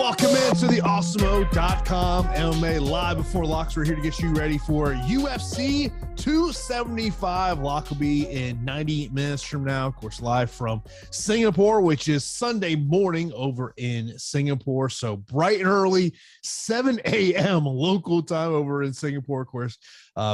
Welcome into the Awesemo.com MMA live before locks. We're here to get you ready for UFC 275. Lock will be in 90 minutes from now, of course, live from Singapore, which is Sunday morning over in Singapore. So bright and early, 7 a.m. local time over in Singapore. Of course,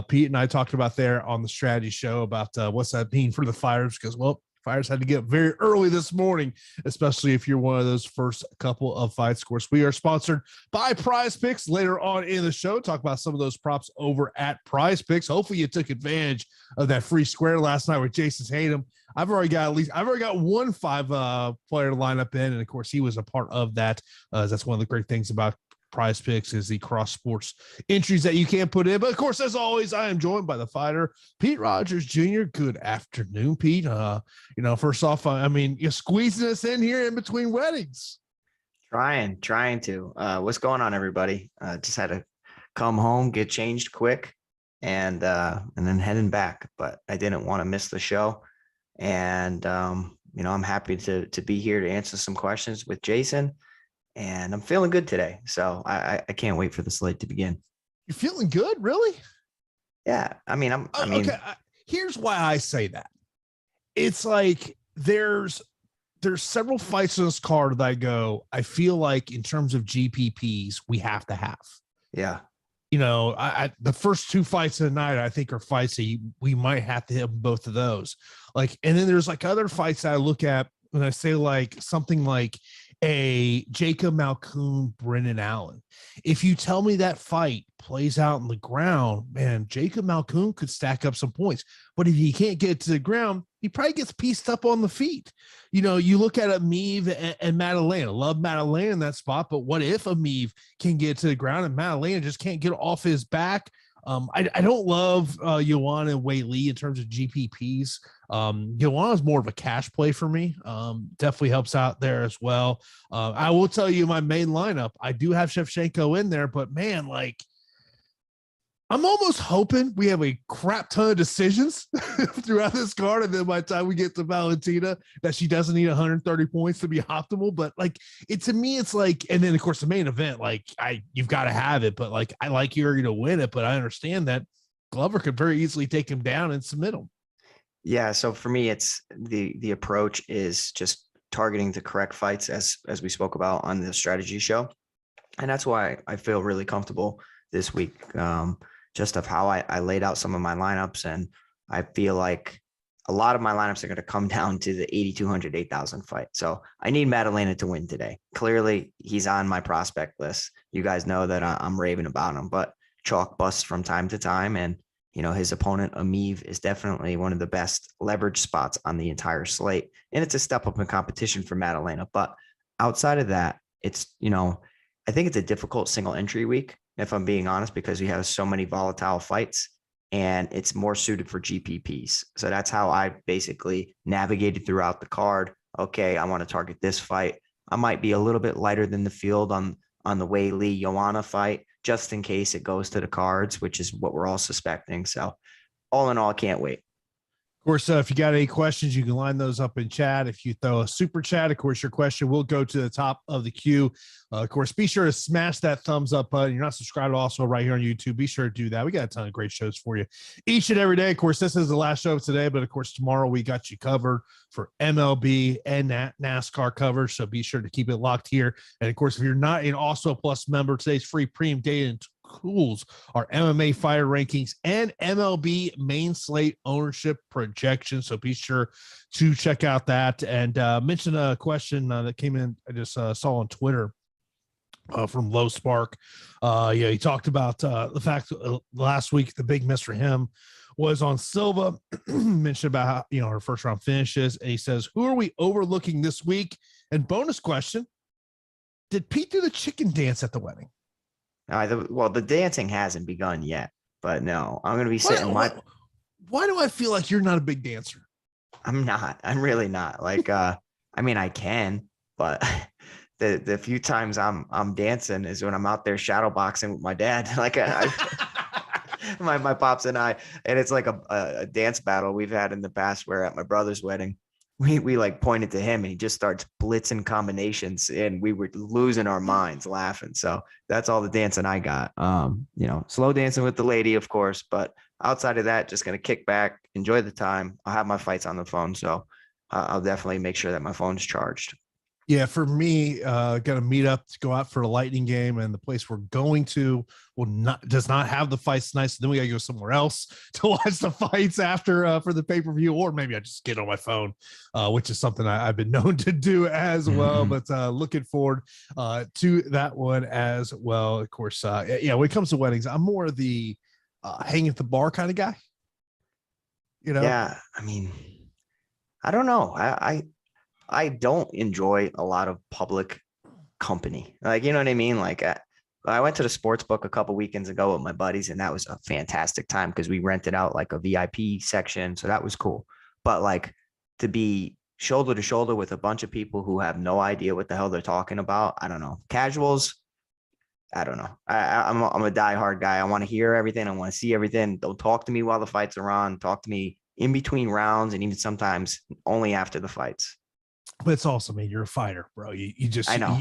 Pete and I talked about there on the strategy show about what's that mean for the fighters, because, well, fighters had to get up very early this morning, especially if you're one of those first couple of fights. Of course, we are sponsored by PrizePicks. Later on in the show, talk about some of those props over at PrizePicks. Hopefully you took advantage of that free square last night with Jason Tatum. I've already got one player lineup in, and of course he was a part of that. That's one of the great things about PrizePicks is the cross sports entries that you can't put in. But of course, as always, I am joined by the fighter, Pete Rogers Jr. Good afternoon, Pete. First off, you're squeezing us in here in between weddings. Trying to. What's going on, everybody? Just had to come home, get changed quick, and then heading back. But I didn't want to miss the show. And I'm happy to be here to answer some questions with Jason. And I'm feeling good today. So I can't wait for the slate to begin. You're feeling good? Really? Yeah. Okay. Here's why I say that. It's like there's several fights in this card that I feel like in terms of GPPs, we have to have. Yeah. The first two fights of the night, I think, are fights that we might have to hit both of those. And then there's other fights that I look at when I say something like a Jacob Malkoun, Brendan Allen. If you tell me that fight plays out on the ground, man, Jacob Malkoun could stack up some points. But if he can't get to the ground, he probably gets pieced up on the feet. You look at Amiv and Maddalena. Love Maddalena in that spot, but what if Amiv can get to the ground and Maddalena just can't get off his back? I don't love Joanna and Wei Lee in terms of GPPs. Joanna is more of a cash play for me. Definitely helps out there as well. I will tell you my main lineup, I do have Shevchenko in there, but man, I'm almost hoping we have a crap ton of decisions throughout this card. And then by the time we get to Valentina, that she doesn't need 130 points to be optimal. But to me, it's and then of course the main event, you've got to have it, but I like Yuri to win it, but I understand that Glover could very easily take him down and submit him. Yeah. So for me, it's the approach is just targeting the correct fights as we spoke about on the strategy show. And that's why I feel really comfortable this week. Just of how I laid out some of my lineups. And I feel like a lot of my lineups are going to come down to the 8,200, 8,000 fight. So I need Maddalena to win today. Clearly he's on my prospect list. You guys know that I'm raving about him, but chalk busts from time to time. And, his opponent Amiv is definitely one of the best leverage spots on the entire slate. And it's a step up in competition for Maddalena. But outside of that, it's, I think it's a difficult single entry week, if I'm being honest, because we have so many volatile fights and it's more suited for GPPs. So that's how I basically navigated throughout the card. Okay, I want to target this fight. I might be a little bit lighter than the field on the Wei Lee Joanna fight, just in case it goes to the cards, which is what we're all suspecting. So all in all, can't wait. Of course, if you got any questions, you can line those up in chat. If you throw a super chat, of course, your question will go to the top of the queue. Of course, be sure to smash that thumbs up button. You're not subscribed also right here on YouTube. Be sure to do that. We got a ton of great shows for you each and every day. Of course, this is the last show of today, but of course, tomorrow we got you covered for MLB and NASCAR coverage. So be sure to keep it locked here. And of course, if you're not an Awesemo Plus member, today's free premium data and tools are MMA fighter rankings and MLB main slate ownership projections. So be sure to check out that. And mention a question that came in. I just saw on Twitter from Low Spark. He talked about the fact that last week the big miss for him was on Silva. Mentioned about how, her first round finishes. And he says, who are we overlooking this week? And bonus question, did Pete do the chicken dance at the wedding? The dancing hasn't begun yet, but no, I'm going to be sitting. Why do I feel like you're not a big dancer? I'm not. I'm really not. I can, but the few times I'm dancing is when I'm out there shadow boxing with my dad. My pops and I, and it's like a dance battle we've had in the past. Where at my brother's wedding, we like pointed to him and he just starts blitzing combinations and we were losing our minds laughing. So that's all the dancing I got. Slow dancing with the lady, of course, but outside of that, just going to kick back, enjoy the time. I'll have my fights on the phone. So I'll definitely make sure that my phone's charged. Yeah, for me, gonna meet up to go out for a lightning game, and the place we're going to does not have the fights tonight. So then we gotta go somewhere else to watch the fights after for the pay-per-view, or maybe I just get on my phone, which is something I've been known to do as well. But looking forward to that one as well. Of course, when it comes to weddings, I'm more of the hang at the bar kind of guy. Yeah, I mean, I don't know. I don't enjoy a lot of public company. Like, you know what I mean? Like I went to the sports book a couple weekends ago with my buddies, and that was a fantastic time because we rented out like a VIP section. So that was cool. But like to be shoulder to shoulder with a bunch of people who have no idea what the hell they're talking about, I don't know. Casuals, I don't know. I'm a diehard guy. I want to hear everything. I want to see everything. Don't talk to me while the fights are on. Talk to me in between rounds and even sometimes only after the fights. But it's also, man, you're a fighter, bro. You just, I know.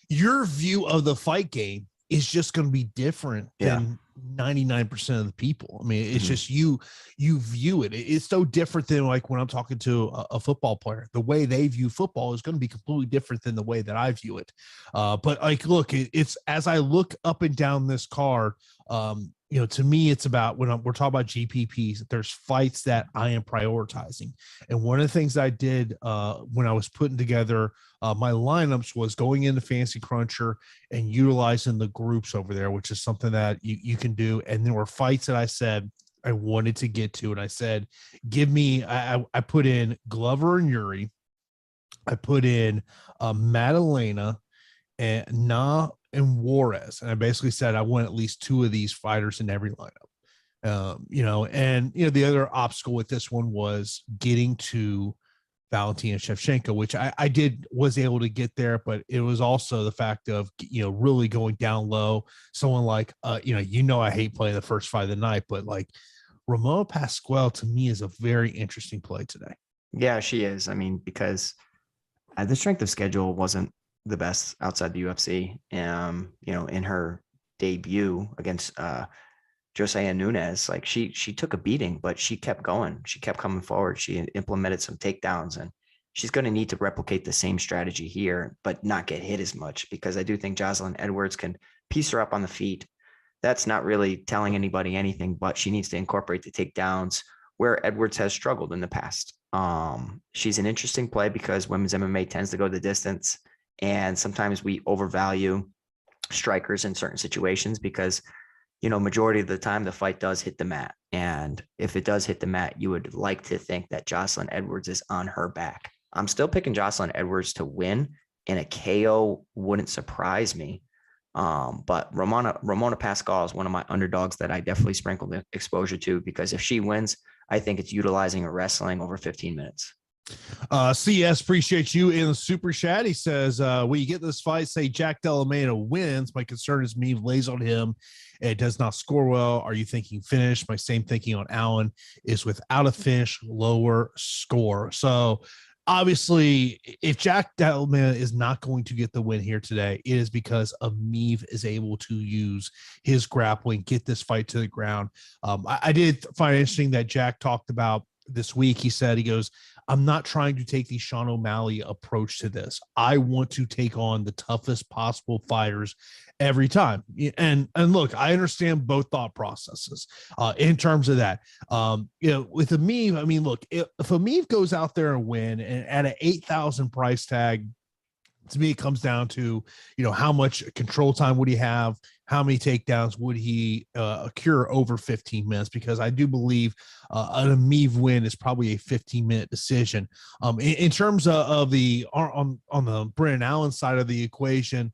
Your view of the fight game is just going to be different than 99% of the people. I mean, it's just you view it. It's so different than like when I'm talking to a football player. The way they view football is going to be completely different than the way that I view it. But like, look, it's as I look up and down this card, to me, it's about when we're talking about GPPs, there's fights that I am prioritizing. And one of the things I did when I was putting together my lineups was going into Fantasy Cruncher and utilizing the groups over there, which is something that you can do. And there were fights that I said I wanted to get to. And I said, give me, I put in Glover and Yuri. I put in Madalena and and Juarez. And I basically said, I want at least two of these fighters in every lineup. The other obstacle with this one was getting to Valentina Shevchenko, which I was able to get there, but it was also the fact of, really going down low. Someone like, I hate playing the first fight of the night, but like Ramona Pascual to me is a very interesting play today. Yeah, she is. I mean, because the strength of schedule wasn't the best outside the UFC. In her debut against Josiah Nunes, like she took a beating, but she kept going. She kept coming forward. She implemented some takedowns, and she's going to need to replicate the same strategy here, but not get hit as much, because I do think Jocelyn Edwards can piece her up on the feet. That's not really telling anybody anything, but she needs to incorporate the takedowns where Edwards has struggled in the past. She's an interesting play because women's MMA tends to go the distance. And sometimes we overvalue strikers in certain situations because, majority of the time the fight does hit the mat. And if it does hit the mat, you would like to think that Jocelyn Edwards is on her back. I'm still picking Jocelyn Edwards to win, and a KO wouldn't surprise me. But Ramona Pascual is one of my underdogs that I definitely sprinkled the exposure to, because if she wins, I think it's utilizing her wrestling over 15 minutes. CS, appreciate you in the super chat. He says, when you get this fight, say Jack Delamena wins. My concern is me lays on him. It does not score well. Are you thinking finish? My same thinking on Allen is without a finish, lower score. So obviously, if Jack Delamena is not going to get the win here today, it is because Ameev is able to use his grappling, get this fight to the ground. I did find it interesting that Jack talked about this week. He said, he goes, I'm not trying to take the Sean O'Malley approach to this. I want to take on the toughest possible fighters every time. And look, I understand both thought processes in terms of that. With Ameev, I mean, look, if Ameev goes out there and win and at an 8,000 price tag, to me, it comes down to, how much control time would he have? How many takedowns would he occur over 15 minutes? Because I do believe an Ameev win is probably a 15-minute decision. In terms of the on the Brennan Allen side of the equation,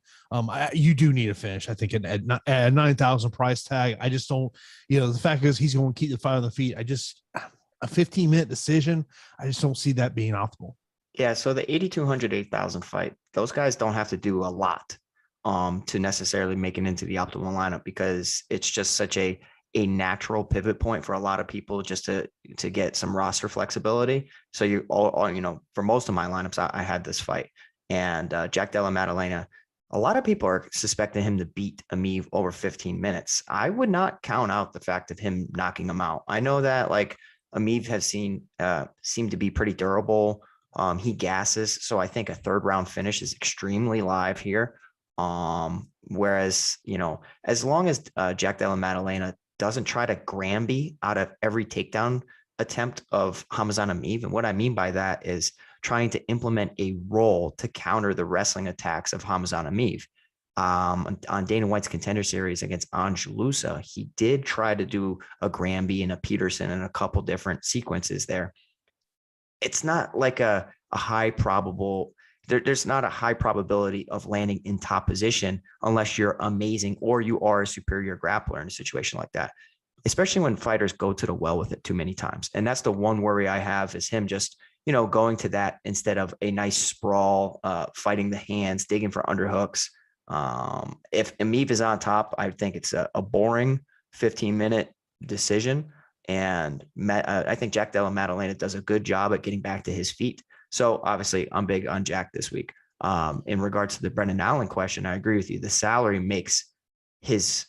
you do need a finish. I think at 9,000 price tag, I just don't. The fact is he's going to keep the fight on the feet. A 15-minute decision, I just don't see that being optimal. Yeah, so the 8,200, 8,000 fight, those guys don't have to do a lot to necessarily make it into the optimal lineup, because it's just such a a natural pivot point for a lot of people just to get some roster flexibility. So you all you know, for most of my lineups, I had this fight, and Jack Della Maddalena, a lot of people are suspecting him to beat Ameev over 15 minutes. I would not count out the fact of him knocking him out. I know that like Ameev has seemed to be pretty durable. He gasses. So I think a 3rd round finish is extremely live here. Whereas, you know, as long as Jack Della Maddalena doesn't try to Granby out of every takedown attempt of Khamzat Ameev, and what I mean by that is trying to implement a role to counter the wrestling attacks of Khamzat Ameev. On Dana White's Contender Series against Angelusa, he did try to do a Granby and a Peterson and a couple different sequences there. It's not like a high probable, there's not a high probability of landing in top position unless you're amazing or you are a superior grappler in a situation like that, especially when fighters go to the well with it too many times. And that's the one worry I have, is him just, you know, going to that instead of a nice sprawl, fighting the hands, digging for underhooks. If Ameev is on top, I think it's a boring 15-minute decision. And I think Jack Della Maddalena does a good job at getting back to his feet. So obviously I'm big on Jack this week. In regards to the Brendan Allen question, I agree with you. The salary makes his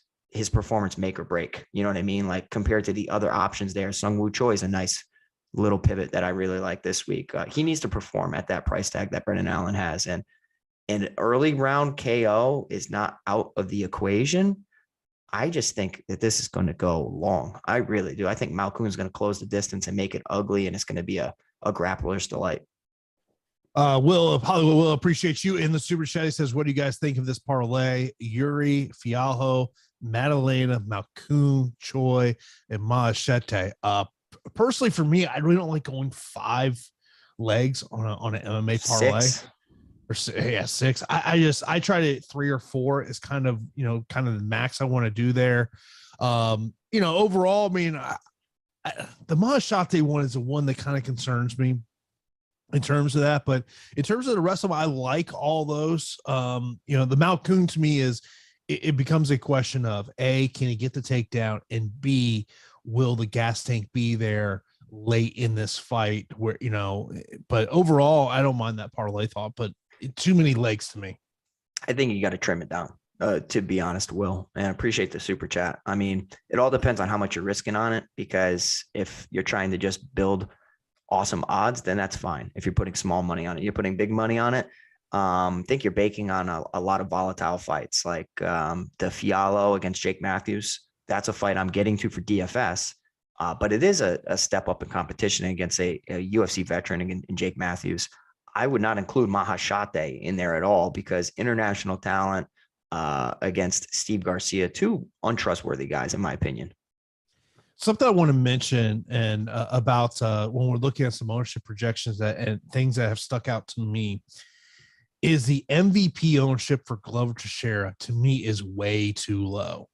performance make or break. You know what I mean? Like compared to the other options there, Sung Woo Choi is a nice little pivot that I really like this week. He needs to perform at that price tag that Brendan Allen has. And an early round KO is not out of the equation. I just think that this is going to go long. I really do. I think Malkoun is going to close the distance and make it ugly, and it's going to be a grappler's delight. Will appreciate you in the super chat. He says, what do you guys think of this parlay? Yuri, Fialho, Maddalena, Malkoun, Choi, and Maachete. Personally, for me, I really don't like going 5 legs on an MMA parlay. 6. Or 6. I tried it 3 or 4 is kind of the max I want to do there. Overall, I mean, the Maachete one is the one that kind of concerns me in terms of that, but in terms of the rest of them, I like all those. The Malkoun to me is it becomes a question of A, can he get the takedown, and B, will the gas tank be there late in this fight where, but overall, I don't mind that parlay thought, but too many legs to me. I think you got to trim it down, to be honest, Will, and I appreciate the super chat. I mean, it all depends on how much you're risking on it, because if you're trying to just build awesome odds, then that's fine. If you're putting small money on it, you're putting big money on it. I think you're baking on a lot of volatile fights, like the Fialho against Jake Matthews. That's a fight I'm getting to for DFS, but it is a step up in competition against a UFC veteran in Jake Matthews. I would not include Maachete in there at all, because international talent against Steve Garcia, 2 untrustworthy guys, in my opinion. Something I want to mention and about when we're looking at some ownership projections and things that have stuck out to me is the MVP ownership for Glover Teixeira. To me, is way too low.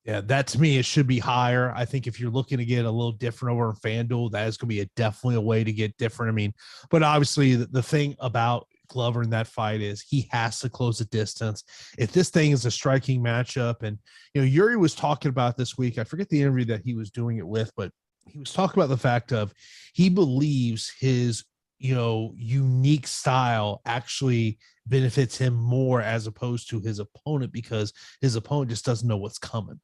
That to me, it should be higher. I think if you're looking to get a little different over on FanDuel, that is going to be definitely a way to get different. I mean, but obviously the thing about Glover in that fight is he has to close the distance. If this thing is a striking matchup, and Yuri was talking about this week, I forget the interview that he was doing it with, but he was talking about the fact of he believes his unique style actually benefits him more as opposed to his opponent, because his opponent just doesn't know what's coming.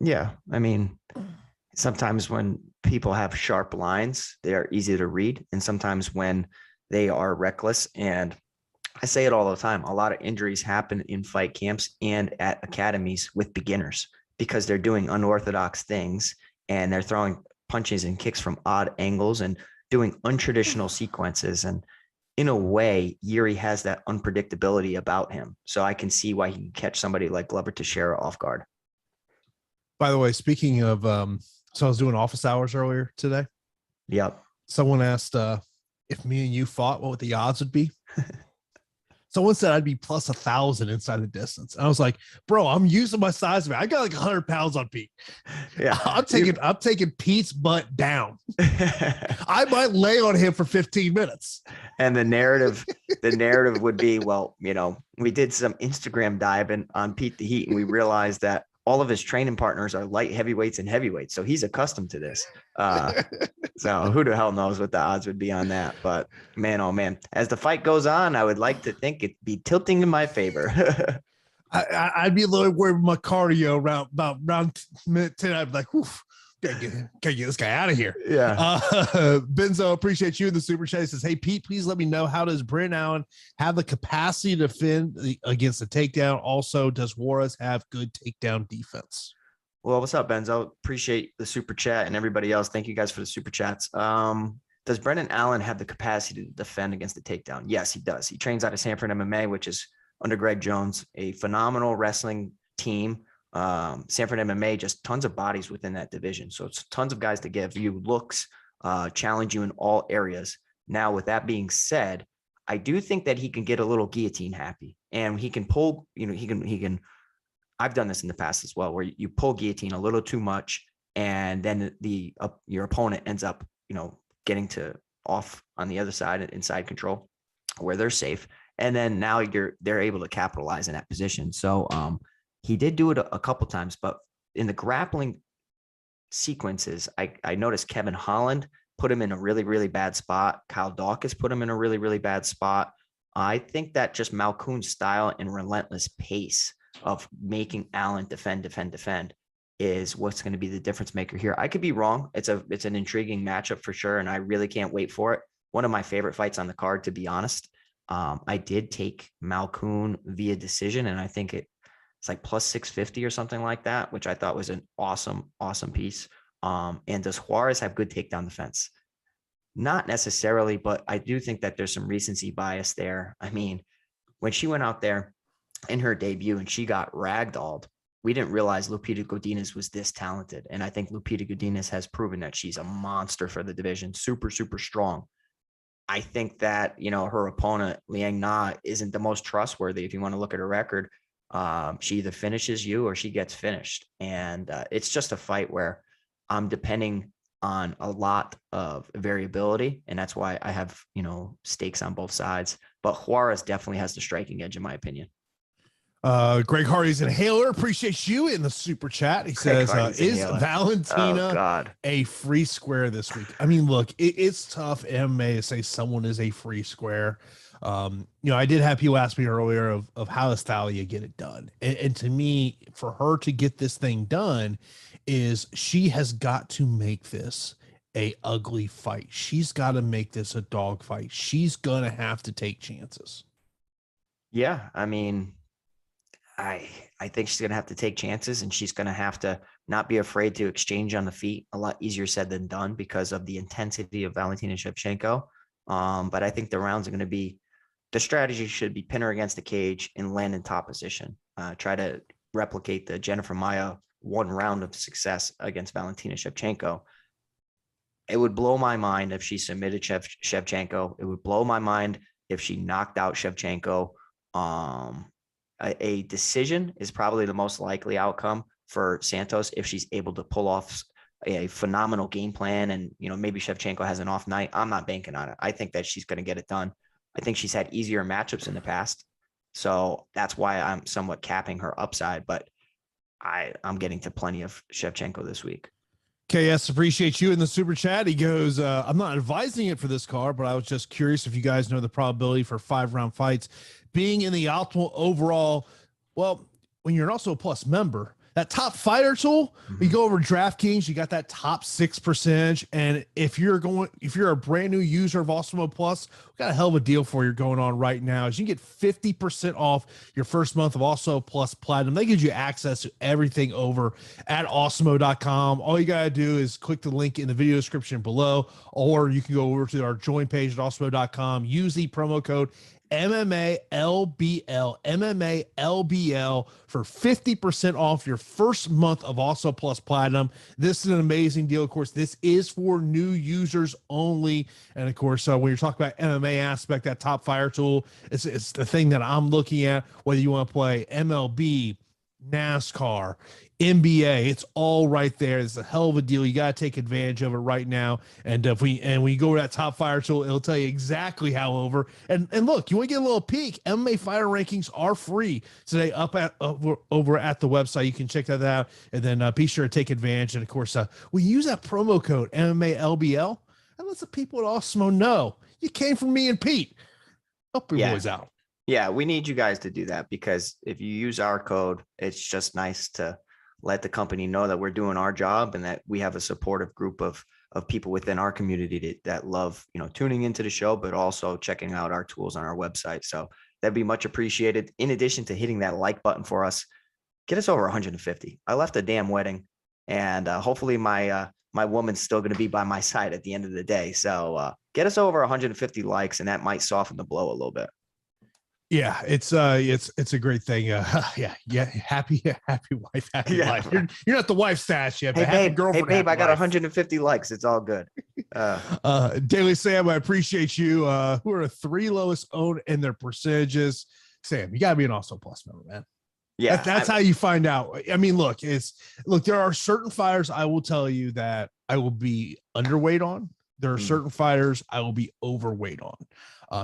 Yeah, I mean, sometimes when people have sharp lines, they are easy to read, and sometimes when they are reckless. And I say it all the time, a lot of injuries happen in fight camps and at academies with beginners, because they're doing unorthodox things and they're throwing punches and kicks from odd angles and doing untraditional sequences. And in a way, Yuri has that unpredictability about him. So I can see why he can catch somebody like Glover Teixeira off guard. By the way, speaking of, so I was doing office hours earlier today. Yep. Someone asked if me and you fought, what the odds would be. Someone said I'd be plus 1,000 inside the distance. And I was like, bro, I'm using my size. I got like 100 pounds on Pete. Yeah. I'm taking Pete's butt down. I might lay on him for 15 minutes. And the narrative would be, well, we did some Instagram diving on Pete the Heat, and we realized that all of his training partners are light heavyweights and heavyweights. So he's accustomed to this. So who the hell knows what the odds would be on that? But man, oh man, as the fight goes on, I would like to think it'd be tilting in my favor. I'd be a little worried with my cardio around minute 10. I'd be like, oof, gotta get this guy out of here. Yeah. Benzo, appreciate you in the super chat. He says, hey, Pete, please let me know, how does Brennan Allen have the capacity to defend against the takedown? Also, does Juarez have good takedown defense? Well, what's up, Benzo? Appreciate the super chat, and everybody else. Thank you guys for the super chats. Does Brennan Allen have the capacity to defend against the takedown? Yes, he does. He trains out of Sanford MMA, which is under Greg Jones, a phenomenal wrestling team. Sanford MMA, just tons of bodies within that division. So it's tons of guys to give you looks, challenge you in all areas. Now, with that being said, I do think that he can get a little guillotine happy, and he can pull, he can, I've done this in the past as well, where you pull guillotine a little too much, and then your opponent ends up, getting to off on the other side, inside control, where they're safe. And then now they're able to capitalize in that position. So he did do it a couple times, but in the grappling sequences, I noticed Kevin Holland put him in a really, really bad spot. Kyle Dawkins put him in a really, really bad spot. I think that just Malkoun's style and relentless pace of making Allen defend is what's going to be the difference maker here. I could be wrong. It's an intriguing matchup for sure, and I really can't wait for it. One of my favorite fights on the card, to be honest. I did take Malkoun via decision, and I think it's like plus 650 or something like that, which I thought was an awesome piece. And does Juarez have good takedown defense? Not necessarily, but I do think that there's some recency bias there. I mean, when she went out there in her debut and she got ragdolled, we didn't realize Lupita Godinez was this talented. And I think Lupita Godinez has proven that she's a monster for the division, super, super strong. I think that, her opponent, Liang Na, isn't the most trustworthy. If you want to look at her record, she either finishes you or she gets finished. And it's just a fight where I'm depending on a lot of variability. And that's why I have, stakes on both sides. But Juarez definitely has the striking edge, in my opinion. Greg Hardy's inhaler appreciates you in the super chat. He says, is Valentina a free square this week? I mean, look, it's tough MMA to say someone is a free square. I did have people ask me earlier of how does Thalia get it done? And to me, for her to get this thing done, is she has got to make this a ugly fight. She's got to make this a dog fight. She's going to have to take chances. Yeah. I mean, I think she's going to have to take chances, and she's going to have to not be afraid to exchange on the feet. A lot easier said than done because of the intensity of Valentina Shevchenko. But I think the rounds are going to be, the strategy should be pin her against the cage and land in top position. Try to replicate the Jennifer Mayo one round of success against Valentina Shevchenko. It would blow my mind if she submitted Shevchenko. It would blow my mind if she knocked out Shevchenko. A decision is probably the most likely outcome for Santos if she's able to pull off a phenomenal game plan, and maybe Shevchenko has an off night. I'm not banking on it. I think that she's going to get it done. I think she's had easier matchups in the past, so that's why I'm somewhat capping her upside, but I'm getting to plenty of Shevchenko this week. KS appreciates you in the super chat. He goes, I'm not advising it for this card, but I was just curious if you guys know the probability for 5-round fights being in the optimal overall. Well, when you're also a plus member, that top fighter tool, you go over DraftKings, you got that top 6%. And if you're a brand new user of Awesemo Plus, we got a hell of a deal for you going on right now. Is you can get 50% off your first month of Awesemo Plus Platinum. That gives you access to everything over at Awesemo.com. All you got to do is click the link in the video description below, or you can go over to our join page at Awesemo.com. Use the promo code MMALBL for 50% off your first month of Awesemo Plus Platinum. This is an amazing deal. Of course, this is for new users only. And of course, when you're talking about MMA aspect, that top fire tool, it's the thing that I'm looking at, whether you want to play MLB, NASCAR, NBA. It's all right there. It's a hell of a deal. You got to take advantage of it right now. And if we go to that top fire tool, it'll tell you exactly how over. And look, you want to get a little peek. MMA fighter rankings are free today over at the website. You can check that out, and then be sure to take advantage. And of course, we use that promo code MMALBL, and let the people at Awesemo know you came from me and Pete. Help your boys out. Yeah, we need you guys to do that, because if you use our code, it's just nice to let the company know that we're doing our job and that we have a supportive group of people within our community that love, tuning into the show, but also checking out our tools on our website. So that'd be much appreciated. In addition to hitting that like button for us, get us over 150. I left a damn wedding, and hopefully my woman's still going to be by my side at the end of the day. So get us over 150 likes, and that might soften the blow a little bit. Yeah, it's a great thing. Yeah. Happy wife, happy life. You're not the wife stash yet. Hey babe, I got 150 likes. It's all good. Daily Sam, I appreciate you. Who are the 3 lowest owned in their percentages? Sam, you gotta be an Awesemo Plus member, man. Yeah, that's how you find out. I mean, look, there are certain fighters I will tell you that I will be underweight on. There are certain fighters I will be overweight on.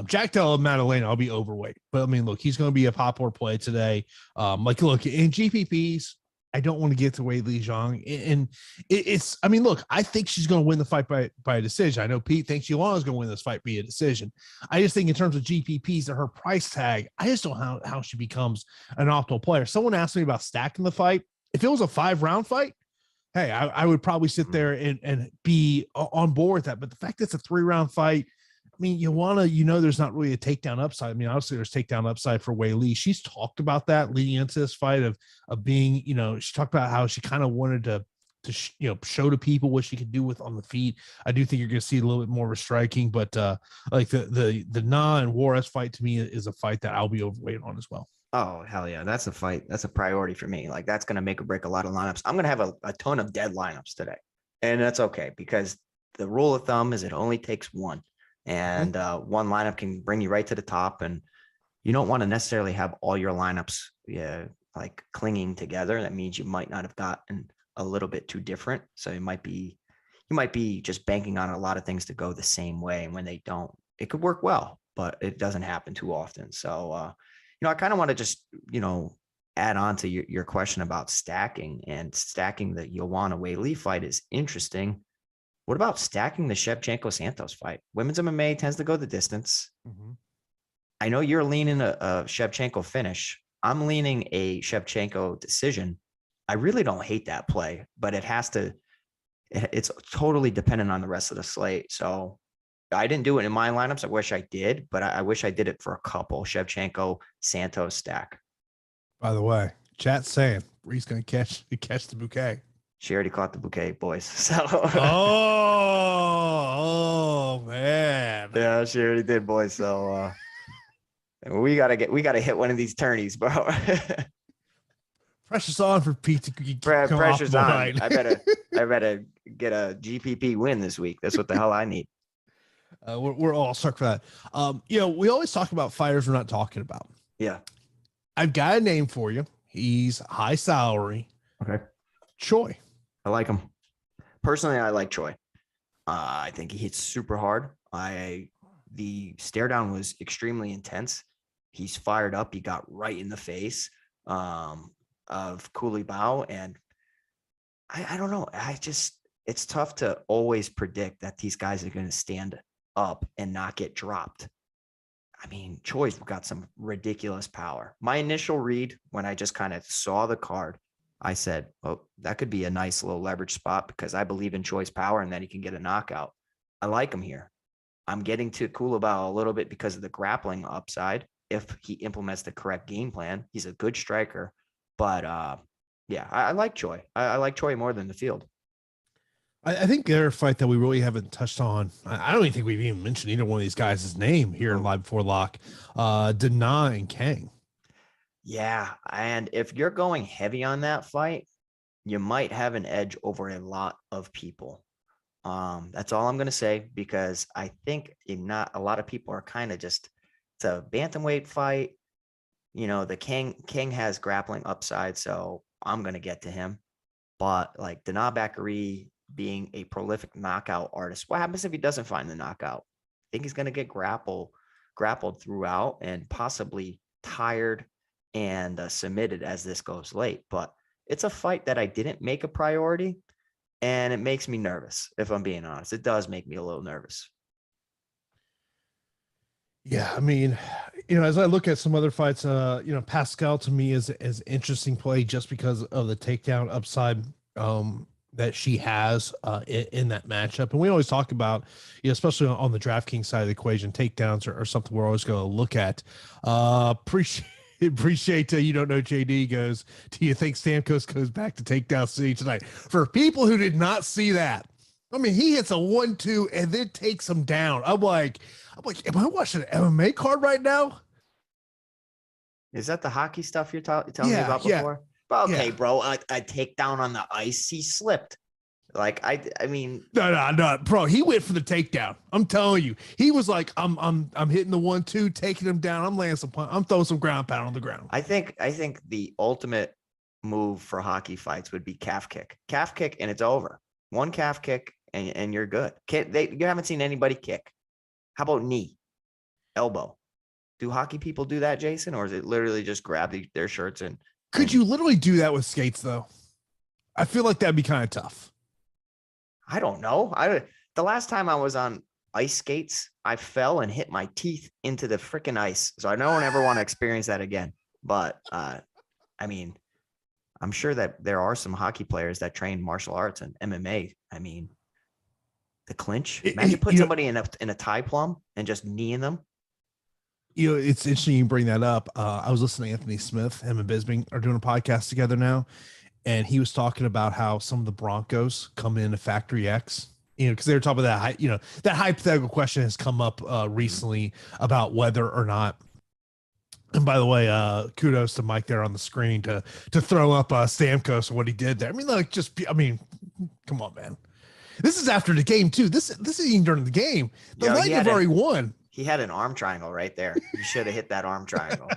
Jack Della Maddalena, I'll be overweight, but I mean, look, he's going to be a popular play today. Look, in GPPs, I don't want to get to Wei Li Zhang, and look, I think she's going to win the fight by a decision. I know Pete thinks Yolana's going to win this fight by a decision. I just think in terms of GPPs and her price tag, I just don't know how she becomes an optimal player. Someone asked me about stacking the fight. If it was a 5-round fight, hey, I would probably sit there and be on board with that. But the fact that it's a 3-round fight, I mean, there's not really a takedown upside. I mean, obviously there's takedown upside for Wei Li. She's talked about that leading into this fight of being, she talked about how she kind of wanted to show to people what she could do with on the feet. I do think you're going to see a little bit more of a striking, but like the Na and Juarez fight to me is a fight that I'll be overweight on as well. Oh, hell yeah. That's a fight. That's a priority for me. Like, that's going to make or break a lot of lineups. I'm going to have a ton of dead lineups today. And that's okay, because the rule of thumb is it only takes one. And one lineup can bring you right to the top. And you don't want to necessarily have all your lineups like clinging together. That means you might not have gotten a little bit too different. So you might be just banking on a lot of things to go the same way. And when they don't, it could work well, but it doesn't happen too often. So, I kind of want to just, add on to your question about stacking, and stacking the Joanna Wei Li fight is interesting. What about stacking the Shevchenko Santos fight? Women's MMA tends to go the distance. Mm-hmm. I know you're leaning a Shevchenko finish. I'm leaning a Shevchenko decision. I really don't hate that play, but it's totally dependent on the rest of the slate. So I didn't do it in my lineups. I wish I did, but I wish I did it for a couple. Shevchenko Santos stack. By the way, chat's saying Bree's going to catch the bouquet. She already caught the bouquet, boys. So oh man. Yeah, she already did, boys. So we gotta hit one of these tourneys, bro. Pressure's on for Pete to pressure's on. I better get a GPP win this week. That's what the hell I need. We're all stuck for that. We always talk about fighters we're not talking about. Yeah. I've got a name for you. He's high salary. Okay. Choi. I like him. Personally, I like Choi. I think he hits super hard. The stare down was extremely intense. He's fired up. He got right in the face of Cooley Bao. And I don't know. It's tough to always predict that these guys are going to stand up and not get dropped. I mean, Choi's got some ridiculous power. My initial read when I just kind of saw the card, I said, oh, that could be a nice little leverage spot, because I believe in Choi's power and that he can get a knockout. I like him here. I'm getting to Culibao a little bit because of the grappling upside. If he implements the correct game plan, he's a good striker. But I like Choi. I like Choi more than the field. I think the other fight that we really haven't touched on, I don't even think we've even mentioned either one of these guys' name here in Live Before Lock, Dana and Kang. Yeah, and if you're going heavy on that fight, you might have an edge over a lot of people. That's all I'm going to say, because I think not a lot of people are kind of just, it's a bantamweight fight. The King has grappling upside, so I'm going to get to him. But like Dana Bakary being a prolific knockout artist, what happens if he doesn't find the knockout? I think he's going to get grappled throughout and possibly tired and submitted as this goes late. But it's a fight that I didn't make a priority, and it makes me nervous. If I'm being honest, it does make me a little nervous. Yeah, I mean, as I look at some other fights, Pascal to me is interesting play just because of the takedown upside that she has in that matchup. And we always talk about, especially on the DraftKings side of the equation, takedowns are something we're always going to look at. Appreciate you don't know JD goes, do you think Stamkos goes back to takedown city tonight? For people who did not see that, I mean, he hits a 1-2 and then takes him down. I'm like, am I watching an MMA card right now? Is that the hockey stuff you're telling me about before? But okay, bro, a takedown on the ice, he slipped. Like I mean, no, bro, he went for the takedown. I'm telling you, he was like, I'm hitting the 1-2, taking him down. I'm laying I'm throwing some ground pound on the ground. I think the ultimate move for hockey fights would be calf kick, and it's over. One calf kick and you're good. You haven't seen anybody kick. How about knee, elbow? Do hockey people do that, Jason, or is it literally just grab their shirts and? Could you literally do that with skates though? I feel like that'd be kind of tough. I don't know. The last time I was on ice skates, I fell and hit my teeth into the freaking ice. So I don't ever want to experience that again. But I mean, I'm sure that there are some hockey players that train martial arts and MMA. I mean, the clinch. Imagine putting somebody in a tie plum and just kneeing them. It's interesting you bring that up. I was listening to Anthony Smith. Him and Bisping are doing a podcast together now, and he was talking about how some of the Broncos come in to Factory X. Because they were talking about that. That hypothetical question has come up recently about whether or not. And by the way, kudos to Mike there on the screen to throw up Stamkos and what he did there. I mean, come on, man. This is after the game too. This is even during the game. The Lightning have already won. He had an arm triangle right there. You should have hit that arm triangle.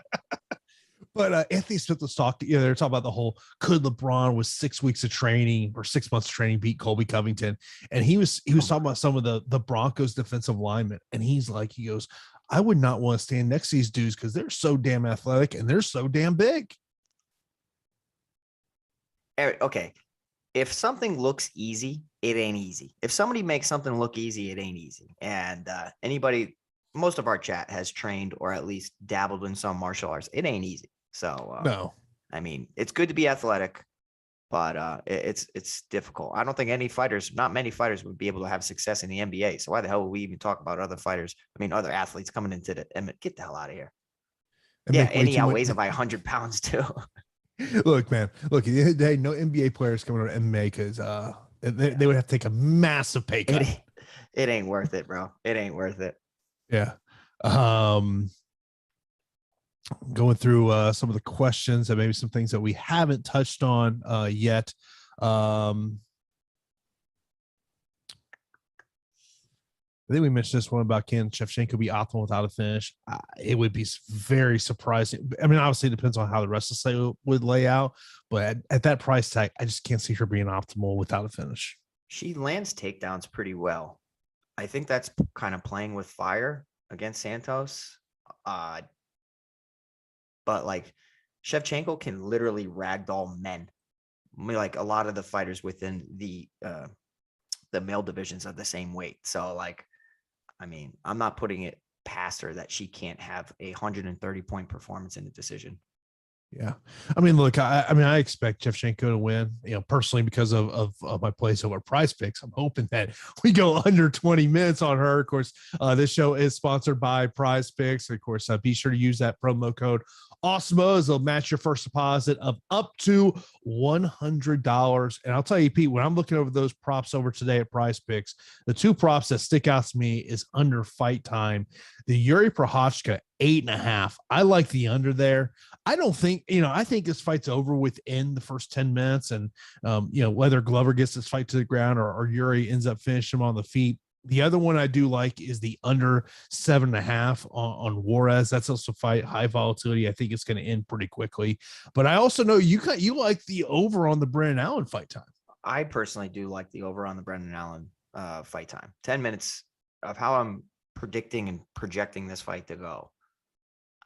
But Anthony Smith was talking. They're talking about the whole could LeBron with 6 weeks of training or 6 months of training beat Colby Covington, and he was talking about some of the Broncos defensive linemen, and he goes, I would not want to stand next to these dudes because they're so damn athletic and they're so damn big. Okay. If something looks easy, it ain't easy. If somebody makes something look easy, it ain't easy. And most of our chat has trained or at least dabbled in some martial arts. It ain't easy. So, no, I mean, it's good to be athletic, but it's difficult. I don't think not many fighters would be able to have success in the NBA. So why the hell would we even talk about other fighters? I mean, other athletes coming into get the hell out of here. And he outweighs him by 100 pounds too. Look, man, hey, no NBA players coming to MMA because they would have to take a massive pay cut. It ain't worth it, bro. It ain't worth it. Yeah. Going through some of the questions and maybe some things that we haven't touched on yet. I think we mentioned this one about can Shevchenko be optimal without a finish. It would be very surprising. I mean, obviously it depends on how the rest of the site would lay out, but at that price tag, I just can't see her being optimal without a finish. She lands takedowns pretty well. I think that's kind of playing with fire against Santos. But like Shevchenko can literally ragdoll men. I mean, like a lot of the fighters within the male divisions are the same weight. So like, I mean, I'm not putting it past her that she can't have a 130-point performance in the decision. Yeah. I mean, look, I expect Shevchenko to win, personally because of my place over PrizePicks. I'm hoping that we go under 20 minutes on her. Of course, this show is sponsored by PrizePicks. Of course, be sure to use that promo code Awesemo as they'll match your first deposit of up to $100. And I'll tell you, Pete, when I'm looking over those props over today at PrizePicks, the two props that stick out to me is under fight time. The Yuri Prochazka 8.5. I like the under there. I don't think, I think this fight's over within the first 10 minutes. And, whether Glover gets this fight to the ground or Yuri ends up finishing him on the feet, The other one I do like is the under 7.5 on Juarez. That's also fight high volatility. I think it's going to end pretty quickly. But I also know you like the over on the Brendan Allen fight time. I personally do like the over on the Brendan Allen fight time. 10 minutes of how I'm predicting and projecting this fight to go.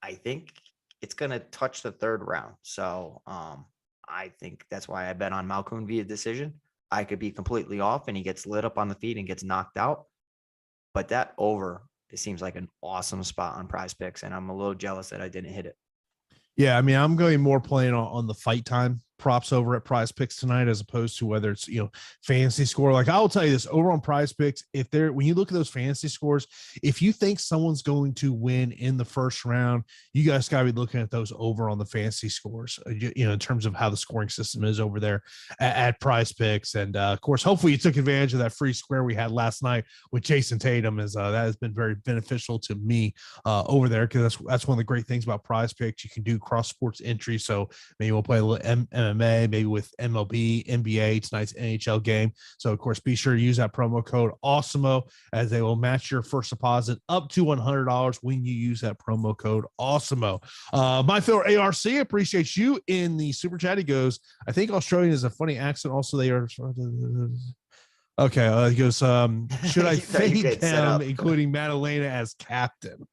I think it's going to touch the third round. So I think that's why I bet on Malkoun via decision. I could be completely off and he gets lit up on the feet and gets knocked out. But that over, it seems like an awesome spot on PrizePicks, and I'm a little jealous that I didn't hit it. Yeah, I mean, I'm going more playing on the fight time props over at PrizePicks tonight, as opposed to whether it's, fantasy score. Like, I will tell you this, over on PrizePicks, when you look at those fantasy scores, if you think someone's going to win in the first round, you guys got to be looking at those over on the fantasy scores, in terms of how the scoring system is over there at PrizePicks. And of course, hopefully you took advantage of that free square we had last night with Jason Tatum, as that has been very beneficial to me over there, because that's one of the great things about PrizePicks. You can do cross sports entry. So maybe we'll play a little MMA, maybe with MLB, NBA, tonight's NHL game. So of course, be sure to use that promo code Awesemo, as they will match your first deposit up to $100 when you use that promo code Awesemo. My favorite ARC appreciates you in the super chat. He goes, I think Australian is a funny accent. Also, they are. Okay. He goes, should I fade them, including Madalena as captain?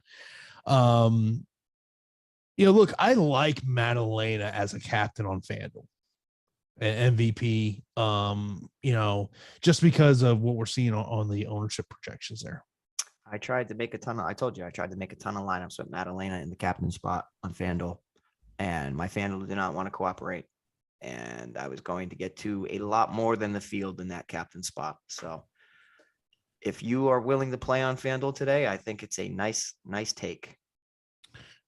Look, I like Madalena as a captain on FanDuel and MVP, just because of what we're seeing on the ownership projections there. I tried to make a ton of lineups with Madalena in the captain spot on FanDuel, and my FanDuel did not want to cooperate. And I was going to get to a lot more than the field in that captain spot. So if you are willing to play on FanDuel today, I think it's a nice take.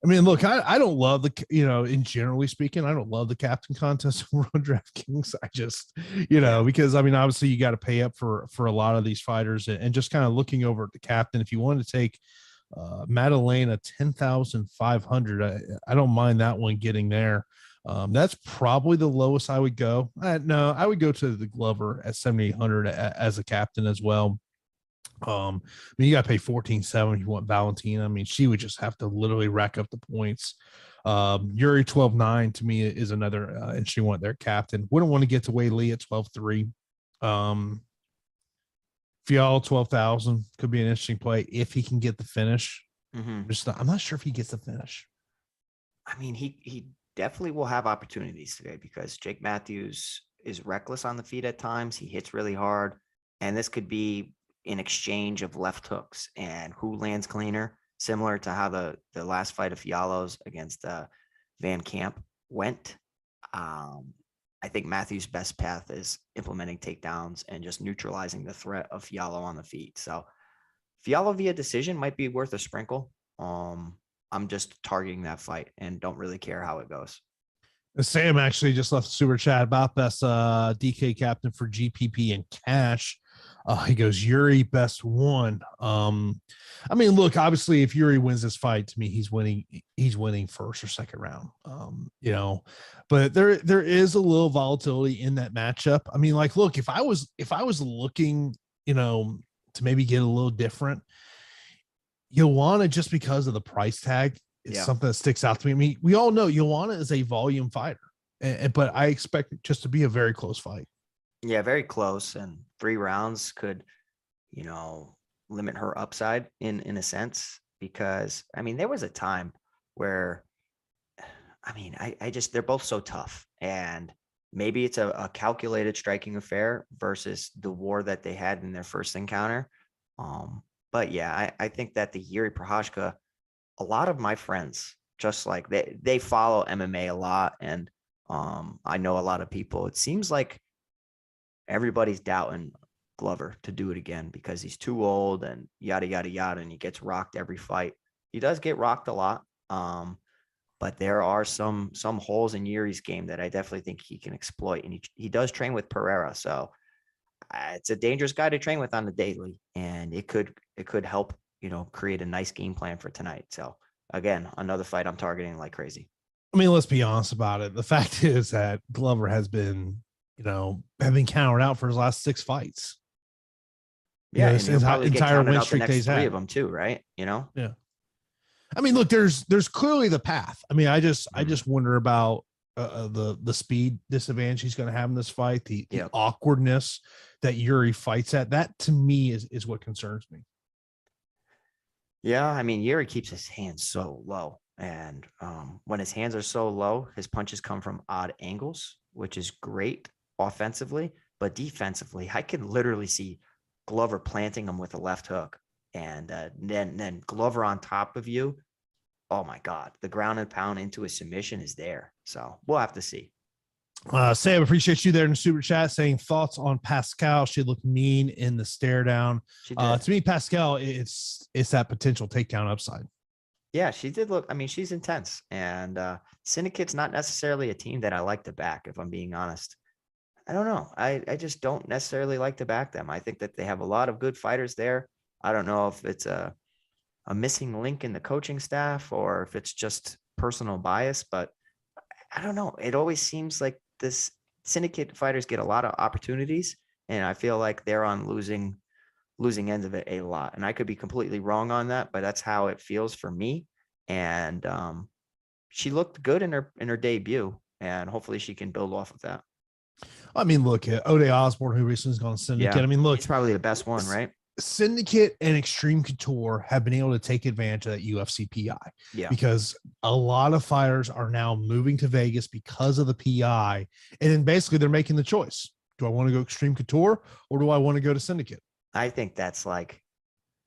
I mean, look, I don't love in generally speaking, I don't love the captain contest over on DraftKings. I just, because I mean, obviously you got to pay up for a lot of these fighters, and just kind of looking over at the captain, if you wanted to take Madalena 10,500, I don't mind that one getting there. That's probably the lowest I would go. No, I would go to the Glover at 7,800 as a captain as well. I mean, you got to pay 14.7 if you want Valentina. I mean, she would just have to literally rack up the points. Yuri 12.9 to me is another, and she went their captain. Wouldn't want to get to Wei Lee at 12.3. Fiala 12,000 could be an interesting play if he can get the finish. Mm-hmm. I'm not sure if he gets the finish. I mean, he definitely will have opportunities today, because Jake Matthews is reckless on the feet at times. He hits really hard, and this could be in exchange of left hooks and who lands cleaner, similar to how the last fight of Fialo's against Van Camp went. I think Matthews' best path is implementing takedowns and just neutralizing the threat of Fialo on the feet. So Fialo via decision might be worth a sprinkle. I'm just targeting that fight and don't really care how it goes. Sam actually just left super chat about best DK captain for GPP and cash. He goes, Yuri best one. I mean, look, obviously if Yuri wins this fight, to me, he's winning first or second round. But there is a little volatility in that matchup. I mean, like, look, if I was looking, to maybe get a little different, Joanna, just because of the price tag, is something that sticks out to me. I mean, we all know Joanna is a volume fighter, but I expect it just to be a very close fight. Yeah, very close. And 3 rounds could, limit her upside in a sense, because, I mean, there was a time where, I mean, they're both so tough, and maybe it's a calculated striking affair versus the war that they had in their first encounter. But yeah, I think that the Yuri Prochazka, a lot of my friends, just like they follow MMA a lot, and I know a lot of people. It seems like everybody's doubting Glover to do it again because he's too old and yada yada yada, and he gets rocked every fight. He does get rocked a lot, but there are some holes in Yuri's game that I definitely think he can exploit, and he does train with Pereira, so it's a dangerous guy to train with on the daily, and it could help create a nice game plan for tonight. So again, another fight I'm targeting like crazy. I mean, let's be honest about it. The fact is that Glover has been, have been counted out for his last 6 fights. Yeah, You know, and he'll probably get entire counted win out the streak next he's three had. of them too, right? You know? Yeah. I mean, look, there's clearly the path. I mean, I just wonder about the speed disadvantage he's going to have in this fight, the awkwardness that Yuri fights at. That to me is what concerns me. Yeah, I mean, Yuri keeps his hands so low, and when his hands are so low, his punches come from odd angles, which is great offensively, but defensively, I can literally see Glover planting him with a left hook, and then Glover on top of you. Oh my God, the ground and pound into a submission is there. So we'll have to see. Sam, appreciate you there in the super chat saying thoughts on Pascal. She looked mean in the stare down. To me, Pascal, it's that potential takedown upside. Yeah, she did look. I mean, she's intense, and Syndicate's not necessarily a team that I like to back, if I'm being honest. I don't know. I just don't necessarily like to back them. I think that they have a lot of good fighters there. I don't know if it's a missing link in the coaching staff or if it's just personal bias, but I don't know. It always seems like this Syndicate fighters get a lot of opportunities, and I feel like they're on losing ends of it a lot. And I could be completely wrong on that, but that's how it feels for me. And she looked good in her debut, and hopefully she can build off of that. I mean, look at Ode Osborne, who recently has gone Syndicate. Yeah, I mean, look, he's probably the best one, right? Syndicate and Extreme Couture have been able to take advantage of that UFC PI because a lot of fighters are now moving to Vegas because of the PI. And then basically they're making the choice. Do I want to go Extreme Couture or do I want to go to Syndicate? I think that's like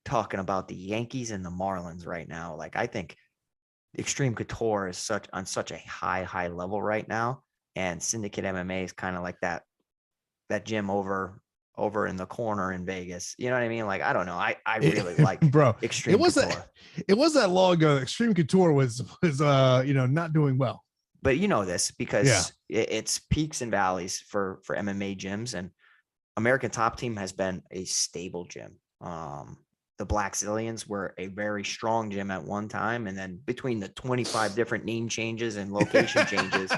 talking about the Yankees and the Marlins right now. Like, I think Extreme Couture is on such a high level right now. And Syndicate MMA is kind of like that gym over in the corner in Vegas. You know what I mean? Like, I don't know. I really like Extreme Couture. It was that long ago. Extreme Couture was not doing well. But you know this because it's peaks and valleys for MMA gyms, and American Top Team has been a stable gym. The Black Zillions were a very strong gym at one time, and then between the 25 different name changes and location changes,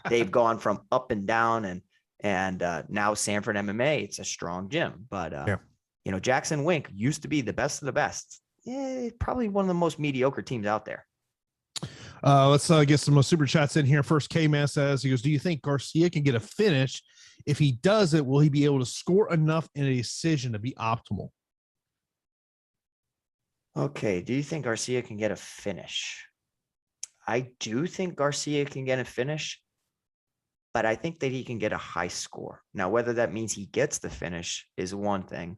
they've gone from up and down, and now Sanford MMA, it's a strong gym. But Jackson Wink used to be the best of the best. Yeah, probably one of the most mediocre teams out there. Let's get some more super chats in here. First, K-Man says, he goes, do you think Garcia can get a finish? If he does it, will he be able to score enough in a decision to be optimal? Okay. Do you think Garcia can get a finish? I do think Garcia can get a finish, but I think that he can get a high score. Now, whether that means he gets the finish is one thing.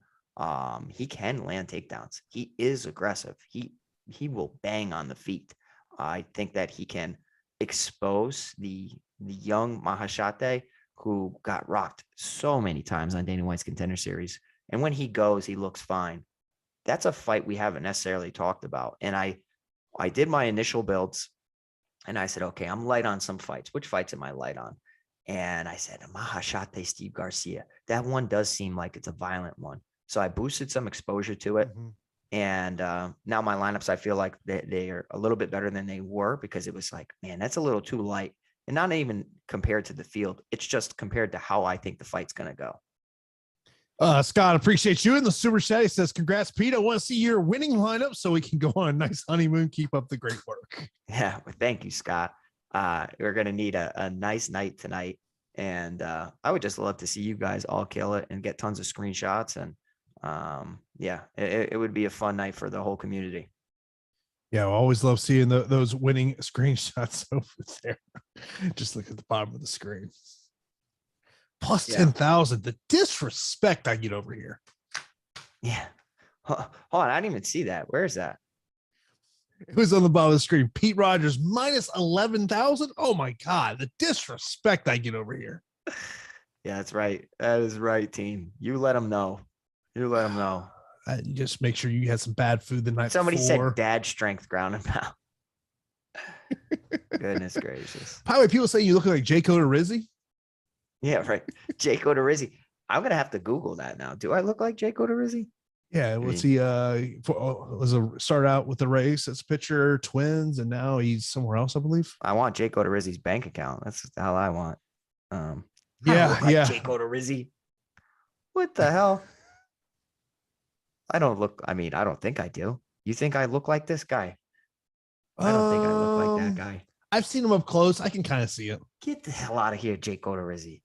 He can land takedowns. He is aggressive. He will bang on the feet. I think that he can expose the young Mahashate, who got rocked so many times on Dana White's Contender Series. And when he goes, he looks fine. That's a fight we haven't necessarily talked about. And I did my initial builds, and I said, okay, I'm light on some fights. Which fights am I light on? And I said, Mahashate, Steve Garcia. That one does seem like it's a violent one. So I boosted some exposure to it. Mm-hmm. And now my lineups, I feel like they are a little bit better than they were, because it was like, man, that's a little too light. And not even compared to the field. It's just compared to how I think the fight's going to go. Scott, appreciate you in the super chat. He says, congrats, Pete. I want to see your winning lineup so we can go on a nice honeymoon. Keep up the great work. Yeah. Well, thank you, Scott. We're going to need a nice night tonight. And I would just love to see you guys all kill it and get tons of screenshots. And it would be a fun night for the whole community. Yeah, I always love seeing those winning screenshots over there. Just look at the bottom of the screen. Plus 10,000. The disrespect I get over here. Yeah. Hold on. I didn't even see that. Where is that? It was on the bottom of the screen. Pete Rogers minus 11,000. Oh my God. The disrespect I get over here. Yeah, that's right. That is right, team. You let them know. You let them know. Just make sure you had some bad food the night Somebody before. said dad strength ground and pound. Goodness gracious. By the way, people say you look like Jake Odorizzi. Yeah, right. Jake Odorizzi. I'm going to have to Google that now. Do I look like Jake Odorizzi? Yeah. What's he? Started out with the race as pitcher, Twins, and now he's somewhere else, I believe. I want Jake Odorizzi's bank account. That's the hell I want. Yeah. Jake Odorizzi. What the hell? I don't look. I mean, I don't think I do. You think I look like this guy? I don't think I look like that guy. I've seen him up close. I can kind of see it. Get the hell out of here, Jake Odorizzi.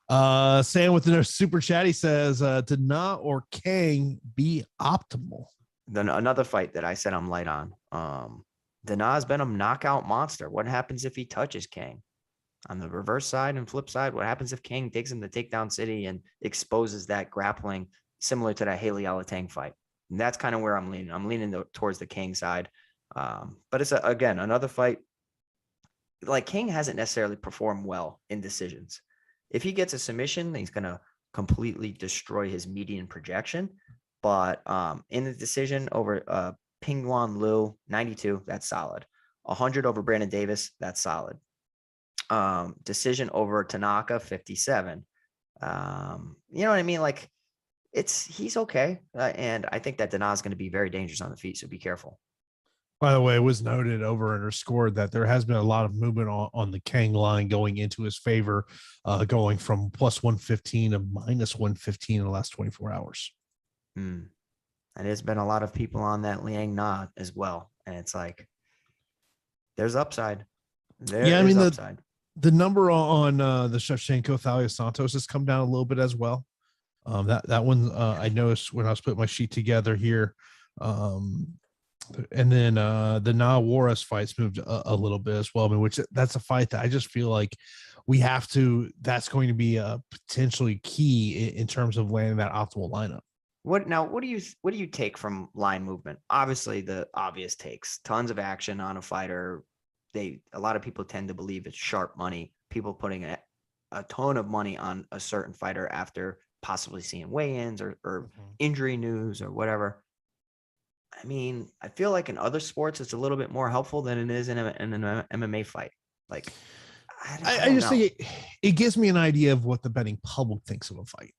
Sam with the super chat, he says, did Na or Kang be optimal? Then another fight that I said I'm light on. Dana's been a knockout monster. What happens if he touches Kang? On the reverse side and flip side, what happens if Kang takes him to Takedown City and exposes that grappling similar to that Haley Alatang fight? And that's kind of where I'm leaning. I'm leaning towards the Kang side. But it's, again, another fight. Like, Kang hasn't necessarily performed well in decisions. If he gets a submission, he's going to completely destroy his median projection. But in the decision over Pingwan Liu, 92, that's solid. 100 over Brandon Davis, that's solid. Decision over Tanaka, 57. You know what I mean? Like, he's okay. And I think that Dana is going to be very dangerous on the feet, so be careful. By the way, it was noted over underscored that there has been a lot of movement on the Kang line going into his favor, going from plus 115 to minus 115 in the last 24 hours. And there's been a lot of people on that Liang Na as well. And it's like, there's upside. Upside. The number on the Shevchenko Thalia Santos has come down a little bit as well. That one I noticed when I was putting my sheet together here. And then the Na Juarez fights moved a little bit as well. I mean, that's a fight that I just feel like that's going to be potentially key in terms of landing that optimal lineup. What do you take from line movement? Obviously, the obvious takes, tons of action on a fighter. A lot of people tend to believe it's sharp money. People putting a ton of money on a certain fighter after possibly seeing weigh-ins or injury news or whatever. I mean, I feel like in other sports, it's a little bit more helpful than it is in an MMA fight. Like, I just think it gives me an idea of what the betting public thinks of a fight.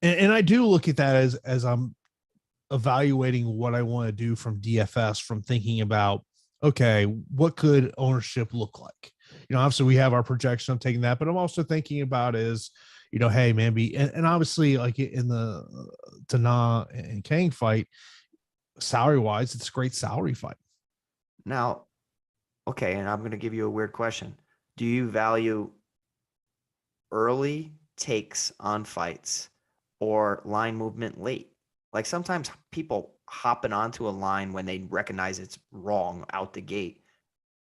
And I do look at that as I'm evaluating what I want to do from DFS, from thinking about, okay, what could ownership look like? You know, obviously we have our projection on taking that, but I'm also thinking about is, you know, hey, maybe, and obviously like in the Dana and Kang fight, salary wise, it's a great salary fight. Now, okay, and I'm going to give you a weird question. Do you value early takes on fights or line movement late? Like, sometimes people hopping onto a line when they recognize it's wrong out the gate.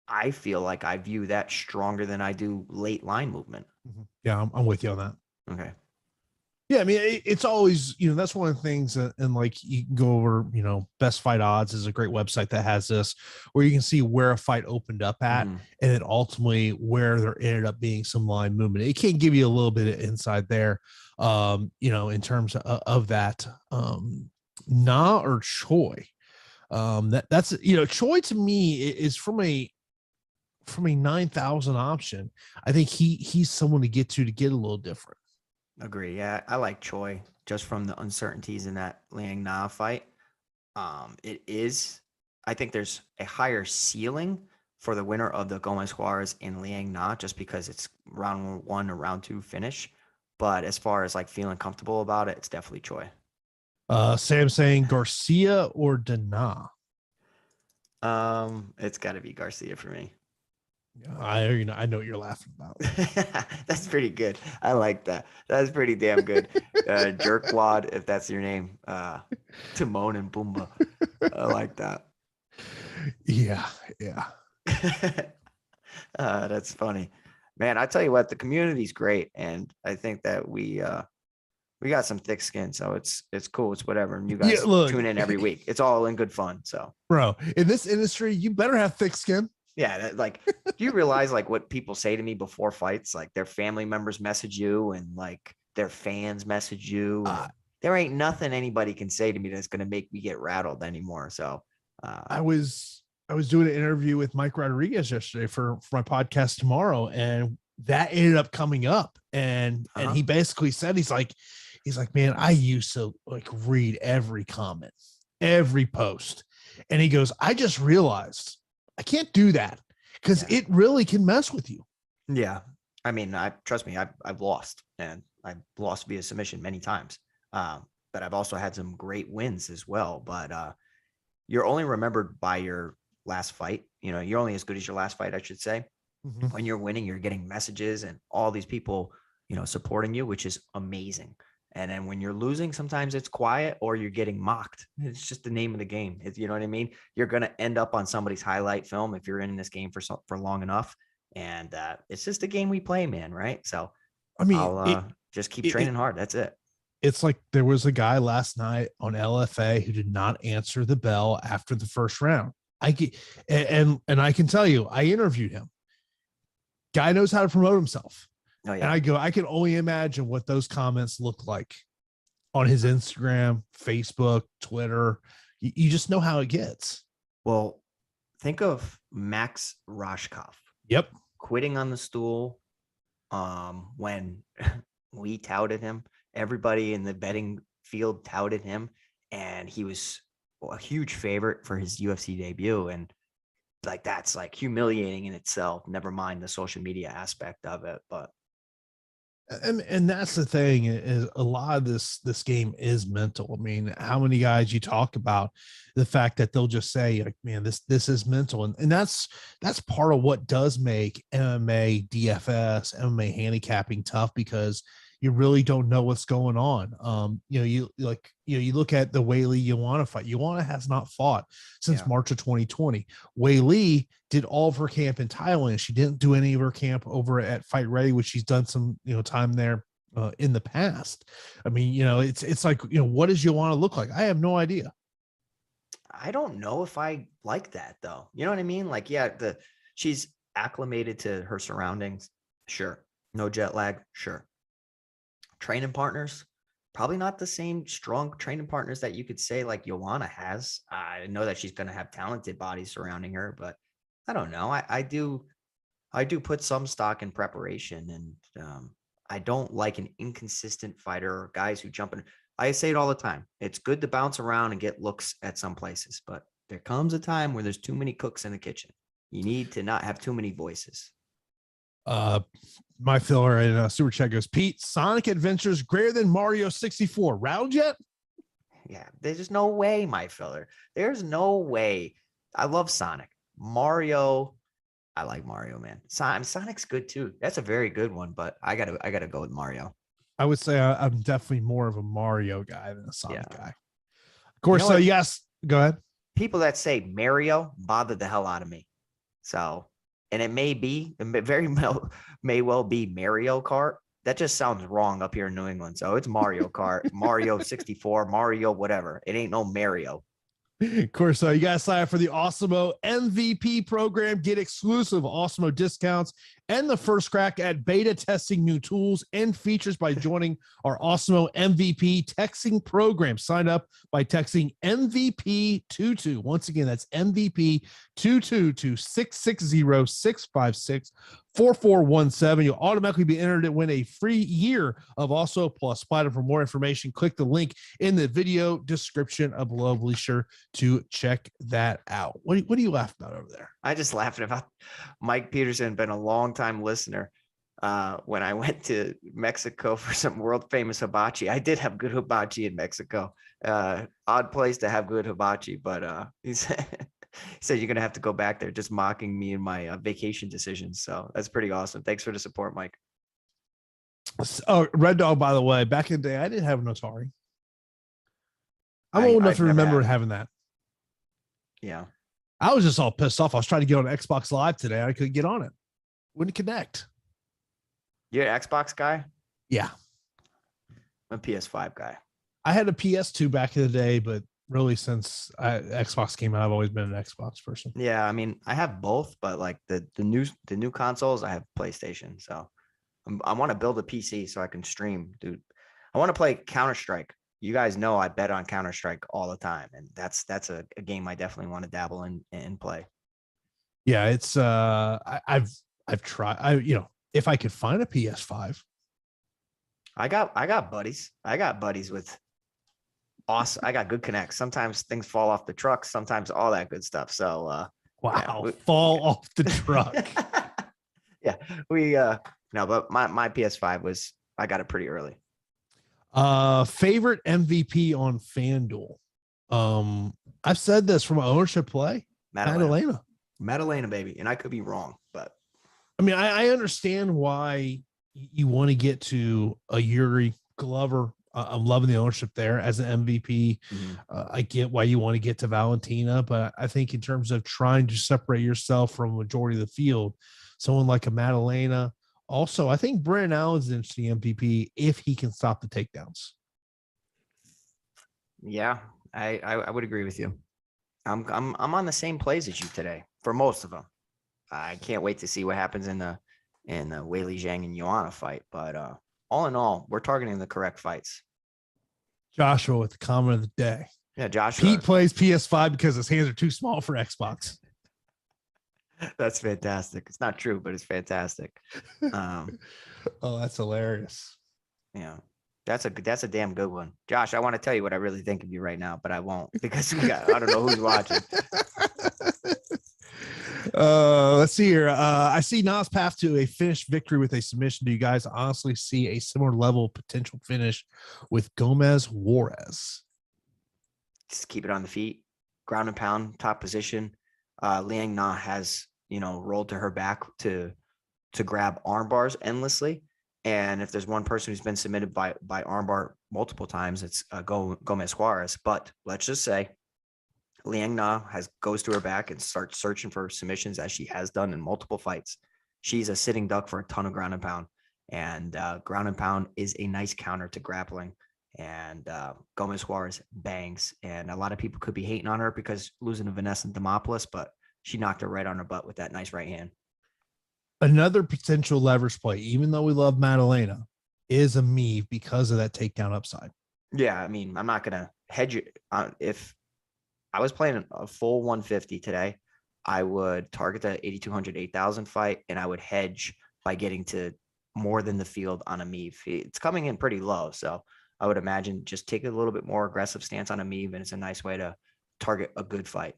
I feel like I view that stronger than I do late line movement. Yeah, I'm with you on that. Okay. Yeah, I mean, it's always, you know, that's one of the things, and like you can go over, you know, Best Fight Odds is a great website that has this, where you can see where a fight opened up at, and then ultimately where there ended up being some line movement. It can give you a little bit of insight there, you know, in terms of that. Na or Choi, that's, you know, Choi to me is from a 9,000 option. I think he's someone to get a little different. Agree. Yeah, I like Choi just from the uncertainties in that Liang Na fight. I think there's a higher ceiling for the winner of the Gomez Juarez and Liang Na just because it's round 1 or round 2 finish. But as far as like feeling comfortable about it, it's definitely Choi. Sam saying Garcia or Dana. It's got to be Garcia for me. I know what you're laughing about. That's pretty good. I like that. That's pretty damn good. Jerkwad, if that's your name. Timon and Pumbaa. I like that. Yeah. That's funny. Man, I tell you what, the community's great, and I think that we got some thick skin, so it's cool. It's whatever. And you guys tune in every week. It's all in good fun. So, bro, in this industry, you better have thick skin. Yeah, like, do you realize like what people say to me before fights? Like, their family members message you, and like their fans message you. There ain't nothing anybody can say to me that's going to make me get rattled anymore. So, I was doing an interview with Mike Rodriguez yesterday for my podcast tomorrow, and that ended up coming up, and he basically said he's like, man, I used to like read every comment, every post, and he goes, I just realized I can't do that because it really can mess with you. Yeah. I mean, trust me, I've lost, and I've lost via submission many times. But but I've also had some great wins as well. But you're only remembered by your last fight. You know, you're only as good as your last fight, I should say. Mhm. When you're winning, you're getting messages and all these people, you know, supporting you, which is amazing. And then when you're losing, sometimes it's quiet or you're getting mocked. It's just the name of the game. You know what I mean? You're going to end up on somebody's highlight film if you're in this game for long enough. And it's just a game we play, man. Right. So I mean, I'll just keep training hard. That's it. it's like there was a guy last night on LFA who did not answer the bell after the first round. And I can tell you, I interviewed him. Guy knows how to promote himself. Oh, yeah. And I can only imagine what those comments look like on his Instagram, Facebook, Twitter. You just know how it gets. Well, think of Max Roshkov. Yep. Quitting on the stool. When we touted him, everybody in the betting field touted him, and he was a huge favorite for his UFC debut. And like, that's like humiliating in itself. Never mind the social media aspect of it. But and that's the thing, is a lot of this game is mental. I mean, how many guys you talk about the fact that they'll just say, like, man, this is mental. And that's part of what does make MMA DFS, MMA handicapping tough, because you really don't know what's going on. You look at the Weili Joanna fight. Joanna has not fought since March of 2020. Weili did all of her camp in Thailand. She didn't do any of her camp over at Fight Ready, which she's done some, time there in the past. I mean, it's like, what does Joanna look like? I have no idea. I don't know if I like that, though. You know what I mean? Like, yeah, she's acclimated to her surroundings. Sure. No jet lag. Sure. Training partners, probably not the same strong training partners that you could say like Joanna has. I know that she's going to have talented bodies surrounding her, but I don't know. I do put some stock in preparation, and I don't like an inconsistent fighter or guys who jump in. I say it all the time. It's good to bounce around and get looks at some places, but there comes a time where there's too many cooks in the kitchen. You need to not have too many voices. My filler in Super Chat goes, Pete, Sonic Adventures greater than Mario 64. Round yet? Yeah, there's no way, my filler. There's no way. I love Sonic. Mario, I like Mario, man. Sonic's good too. That's a very good one, but I gotta go with Mario. I would say I'm definitely more of a Mario guy than a Sonic guy. Of course, you know yes, go ahead. People that say Mario bother the hell out of me. So, and it may well be Mario Kart. That just sounds wrong up here in New England. So it's Mario Kart, Mario 64, Mario whatever. It ain't no Mario. Of course, you got to sign up for the Awesemo MVP program, get exclusive Awesemo discounts and the first crack at beta testing new tools and features by joining our Awesemo MVP texting program. Sign up by texting MVP22. Once again, that's MVP22 to 660-656-4417. You'll automatically be entered to win a free year of Also Plus. Spider. For more information, click the link in the video description below. Be sure to check that out. What are you laughing about over there? I just laughing about Mike Peterson, been a long time listener. When I went to Mexico for some world famous hibachi, I did have good hibachi in Mexico. Odd place to have good hibachi, but he said you're going to have to go back there, just mocking me and my vacation decisions. So that's pretty awesome. Thanks for the support, Mike. Oh, Red Dog, by the way, back in the day, I didn't have an Atari. I'm old enough to remember having that. Yeah. I was just all pissed off. I was trying to get on Xbox Live today. I couldn't get on it. Wouldn't connect. You're an Xbox guy? Yeah. I'm a PS5 guy. I had a PS2 back in the day, but really since Xbox came out, I've always been an Xbox person. Yeah, I mean, I have both, but like the new consoles, I have PlayStation. So I want to build a PC so I can stream, dude. I want to play Counter-Strike. You guys know I bet on Counter-Strike all the time, and that's a game I definitely want to dabble in and play. Yeah, it's I've tried. If I could find a PS5. I got buddies. I got buddies with awesome. I got good connects. Sometimes things fall off the truck, sometimes all that good stuff. So wow, fall off the truck. Yeah, we no, but my PS5 I got it pretty early. Favorite MVP on FanDuel. I've said this from an ownership play. Madalena. Madalena, baby. And I could be wrong, but I mean, I understand why you want to get to a Yuri Glover. I'm loving the ownership there as an MVP. I get why you want to get to Valentina, but I think in terms of trying to separate yourself from a majority of the field, someone like a Madalena. Also, I think Brennan Allen's an interesting MVP if he can stop the takedowns. Yeah, I would agree with you. I'm on the same plays as you today for most of them. I can't wait to see what happens in the Weili Zhang and Joanna fight. But all in all, we're targeting the correct fights. Joshua with the comment of the day. Yeah, Joshua. Pete plays PS5 because his hands are too small for Xbox. That's fantastic. It's not true, but it's fantastic. Oh, that's hilarious. Yeah, that's a damn good one. Josh, I want to tell you what I really think of you right now, but I won't because I don't know who's watching. Let's see here. I see Nas path to a finished victory with a submission. Do you guys honestly see a similar level of potential finish with Gomez Juarez? Just keep it on the feet, ground and pound, top position. Liang Na has, rolled to her back to grab arm bars endlessly. And if there's one person who's been submitted by armbar multiple times, it's Gomez Juarez. But let's just say Liang Na goes to her back and starts searching for submissions as she has done in multiple fights. She's a sitting duck for a ton of ground and pound. And ground and pound is a nice counter to grappling. And Gomez Juarez bangs. And a lot of people could be hating on her because losing to Vanessa Demopoulos, but she knocked her right on her butt with that nice right hand. Another potential leverage play, even though we love Madalena, is a Meave because of that takedown upside. Yeah, I mean, I'm not going to hedge it. If I was playing a full 150 today, I would target the 8,200, 8,000 fight, and I would hedge by getting to more than the field on a Meave. It's coming in pretty low, so I would imagine just take a little bit more aggressive stance on a Meave, and it's a nice way to target a good fight.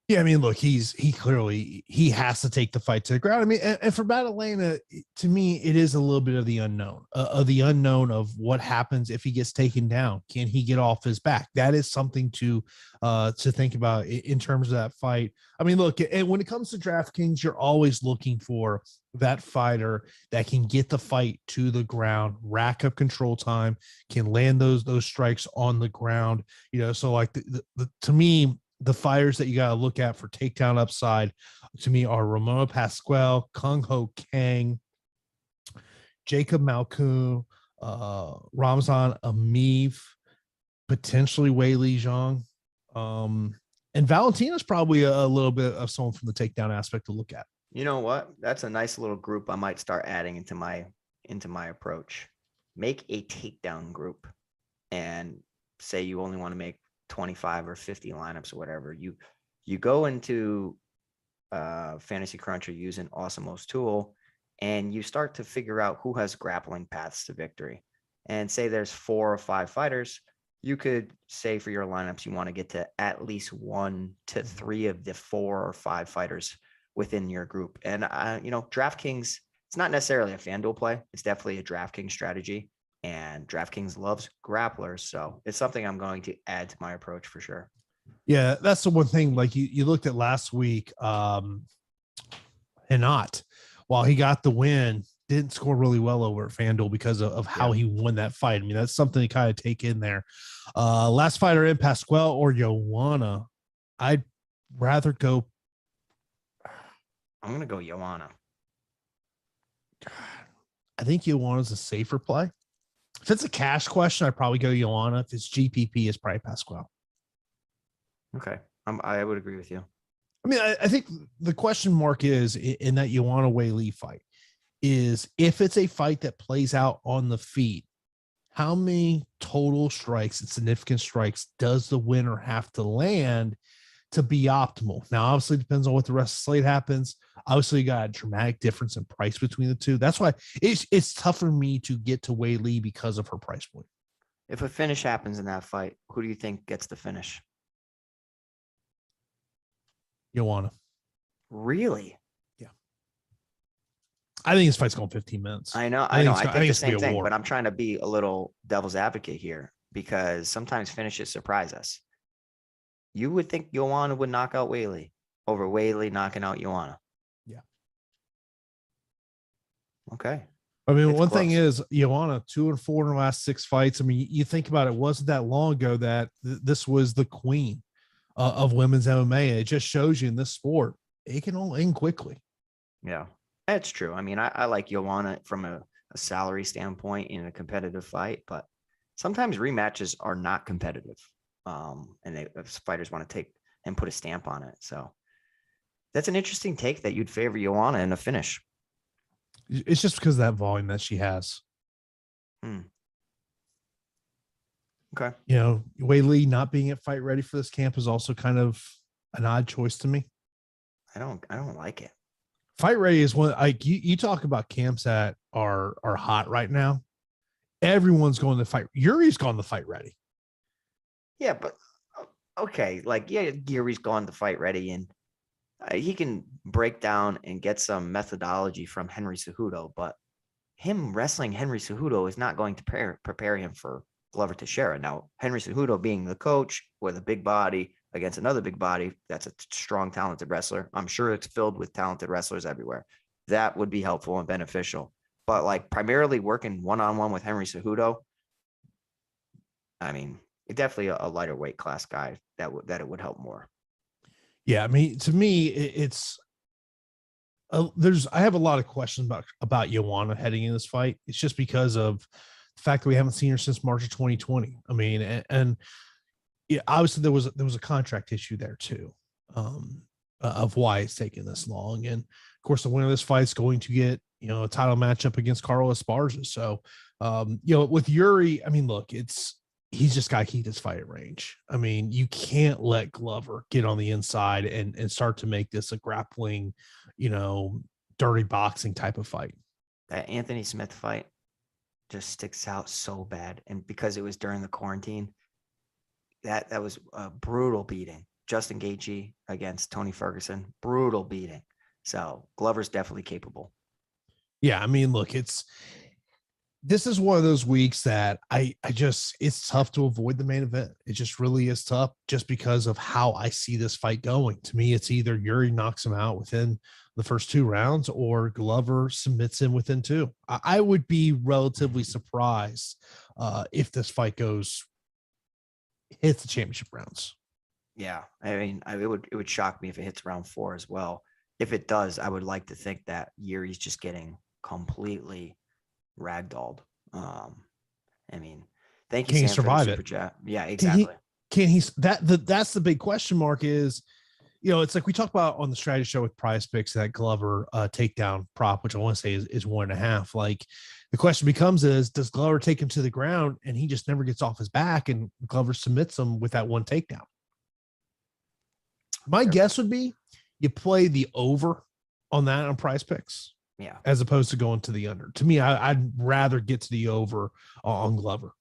Yeah, I mean, look, he clearly has to take the fight to the ground. I mean, and for Madalena, to me, it is a little bit of the unknown of what happens if he gets taken down. Can he get off his back? That is something to think about in terms of that fight. I mean, look, and when it comes to DraftKings, you're always looking for that fighter that can get the fight to the ground, rack up control time, can land those strikes on the ground. So like to me, the fighters that you got to look at for takedown upside to me are Ramona Pasquale, Kung Ho Kang, Jacob Malkoon, Ramzan Ameev, potentially Weili Zhang. And Valentina's probably a little bit of someone from the takedown aspect to look at. You know what? That's a nice little group I might start adding into my approach. Make a takedown group and say you only want to make 25 or 50 lineups or whatever. You go into Fantasy Cruncher using Awesemo's tool, and you start to figure out who has grappling paths to victory. And say there's 4 or 5 fighters, you could say for your lineups you want to get to at least 1 to 3 of the 4 or 5 fighters within your group. And DraftKings, it's not necessarily a FanDuel play. It's definitely a DraftKings strategy. And DraftKings loves grapplers, so it's something I'm going to add to my approach for sure. Yeah, that's the one thing. Like you looked at last week, Hinot, while he got the win, didn't score really well over at FanDuel because of how he won that fight. I mean, that's something to kind of take in there. Last fighter in, Pasquale or Joanna. I'd rather go. I'm going to go Joanna. I think Joanna's a safer play. If it's a cash question, I'd probably go Joanna. If it's GPP, it's probably Pasquale. Okay. I would agree with you. I mean, I think the question mark is in that Joanna Weili fight is if it's a fight that plays out on the feet, how many total strikes and significant strikes does the winner have to land to be optimal? Now, obviously, it depends on what the rest of the slate happens. Obviously, you got a dramatic difference in price between the two. That's why it's tough for me to get to Weili because of her price point. If a finish happens in that fight, who do you think gets the finish? Joanna. Really? Yeah. I think this fight's going 15 minutes. I know. I think the same thing, but I'm trying to be a little devil's advocate here because sometimes finishes surprise us. You would think Joanna would knock out Weili over Weili knocking out Joanna. Yeah. Okay. I mean, one thing is Joanna 2-4 in the last 6 fights. I mean, you think about it, wasn't that long ago that this was the queen of women's MMA. It just shows you in this sport, it can all end quickly. Yeah, that's true. I mean, I like Joanna from a salary standpoint in a competitive fight, but sometimes rematches are not competitive. And fighters want to take and put a stamp on it. So that's an interesting take that you'd favor Joanna in a finish. It's just because of that volume that she has. Okay. You know, Weili not being at fight ready for this camp is also kind of an odd choice to me. I don't like it. Fight ready is one like you talk about camps that are hot right now. Everyone's going to fight. Yuri's gone to fight ready. Yeah, but okay, like Yuri's gone to fight ready, and he can break down and get some methodology from Henry Cejudo, but him wrestling Henry Cejudo is not going to prepare him for Glover Teixeira. Now, Henry Cejudo being the coach with a big body against another big body, that's a strong, talented wrestler. I'm sure it's filled with talented wrestlers everywhere. That would be helpful and beneficial. But like primarily working one-on-one with Henry Cejudo, I mean, definitely a lighter weight class guy that it would help more. Yeah, I mean, to me, it's I have a lot of questions about Joanna heading in this fight. It's just because of the fact that we haven't seen her since March of 2020. I mean, and yeah, obviously there was a contract issue there too, of why it's taking this long. And of course, the winner of this fight is going to get, you know, a title matchup against Carlos Esparza. So, you know, with Yuri, I mean, look, he's just got to keep this fight at range. I mean, you can't let Glover get on the inside and start to make this a grappling, you know, dirty boxing type of fight. That Anthony Smith fight just sticks out so bad. And because it was during the quarantine, that was a brutal beating. Justin Gaethje against Tony Ferguson, brutal beating. So Glover's definitely capable. Yeah, I mean, look, this is one of those weeks that it's tough to avoid the main event. It just really is tough just because of how I see this fight going. To me, it's either Yuri knocks him out within the first 2 rounds or Glover submits him within 2. I would be relatively surprised if this fight hits the championship rounds. Yeah, I mean, it would shock me if it hits round 4 as well. If it does, I would like to think that Yuri's just getting completely ragdolled. I mean, thank you, Can he Sam, survive for the it? super chat. Yeah, exactly. Can he that's the big question mark is, you know, it's like we talked about on the strategy show with PrizePicks, that Glover takedown prop, which I want to say is 1.5. Like the question becomes does Glover take him to the ground and he just never gets off his back and Glover submits him with that one takedown? My guess would be you play the over on that on PrizePicks. Yeah. As opposed to going to the under. To me, I'd rather get to the over on Glover.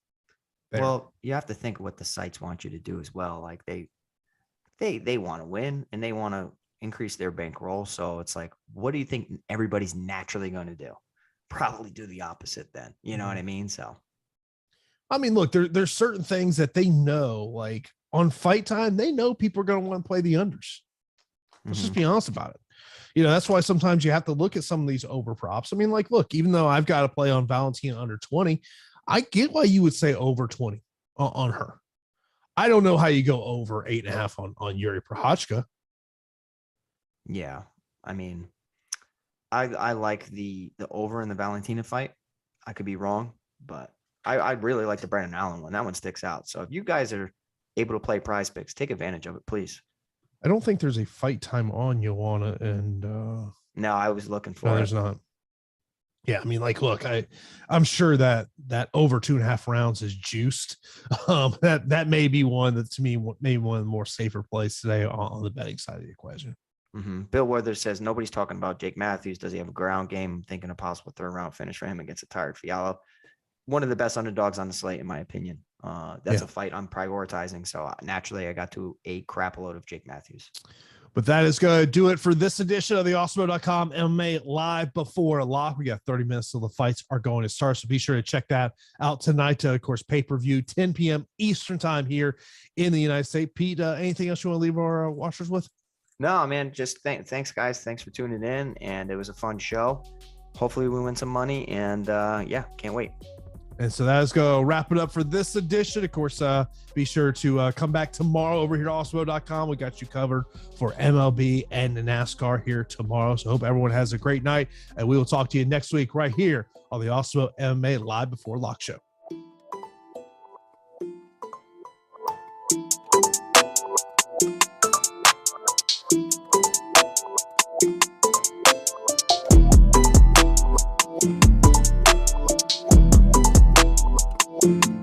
There. Well, you have to think what the sites want you to do as well. Like they want to win and they want to increase their bankroll. So it's like, what do you think everybody's naturally going to do? Probably do the opposite then. You know what I mean? So, I mean, look, there's certain things that they know, like on fight time, they know people are going to want to play the unders. Let's just be honest about it. You know, that's why sometimes you have to look at some of these over props. I mean, like, look, even though I've got to play on Valentina under 20, I get why you would say over 20 on her. I don't know how you go over 8.5 on Yuri Prochazka. Yeah. I mean, I like the over in the Valentina fight. I could be wrong, but I really like the Brandon Allen one. That one sticks out. So if you guys are able to play PrizePicks, take advantage of it, please. I don't think there's a fight time on Joanna and no, I was looking for there's not. Yeah, I mean, like, look, I'm sure that over 2.5 rounds is juiced. That may be one that to me maybe one of the more safer plays today on the betting side of the equation. Mm-hmm. Bill Werther says nobody's talking about Jake Matthews. Does he have a ground game? I'm thinking a possible 3rd round finish for him against a tired Fiallo. One of the best underdogs on the slate, in my opinion. That's a fight I'm prioritizing. So naturally, I got to a crap load of Jake Matthews. But that is going to do it for this edition of the Awesemo.com MMA Live Before Lock. We got 30 minutes till the fights are going to start, so be sure to check that out tonight. Of course, pay-per-view, 10 p.m. Eastern time here in the United States. Pete, anything else you want to leave our watchers with? No, man, just thanks, guys. Thanks for tuning in, and it was a fun show. Hopefully we win some money, and yeah, can't wait. And so that is going to wrap it up for this edition. Of course, be sure to come back tomorrow over here at Awesemo.com. We got you covered for MLB and the NASCAR here tomorrow. So hope everyone has a great night, and we will talk to you next week right here on the Awesemo MMA Live Before Lock show. you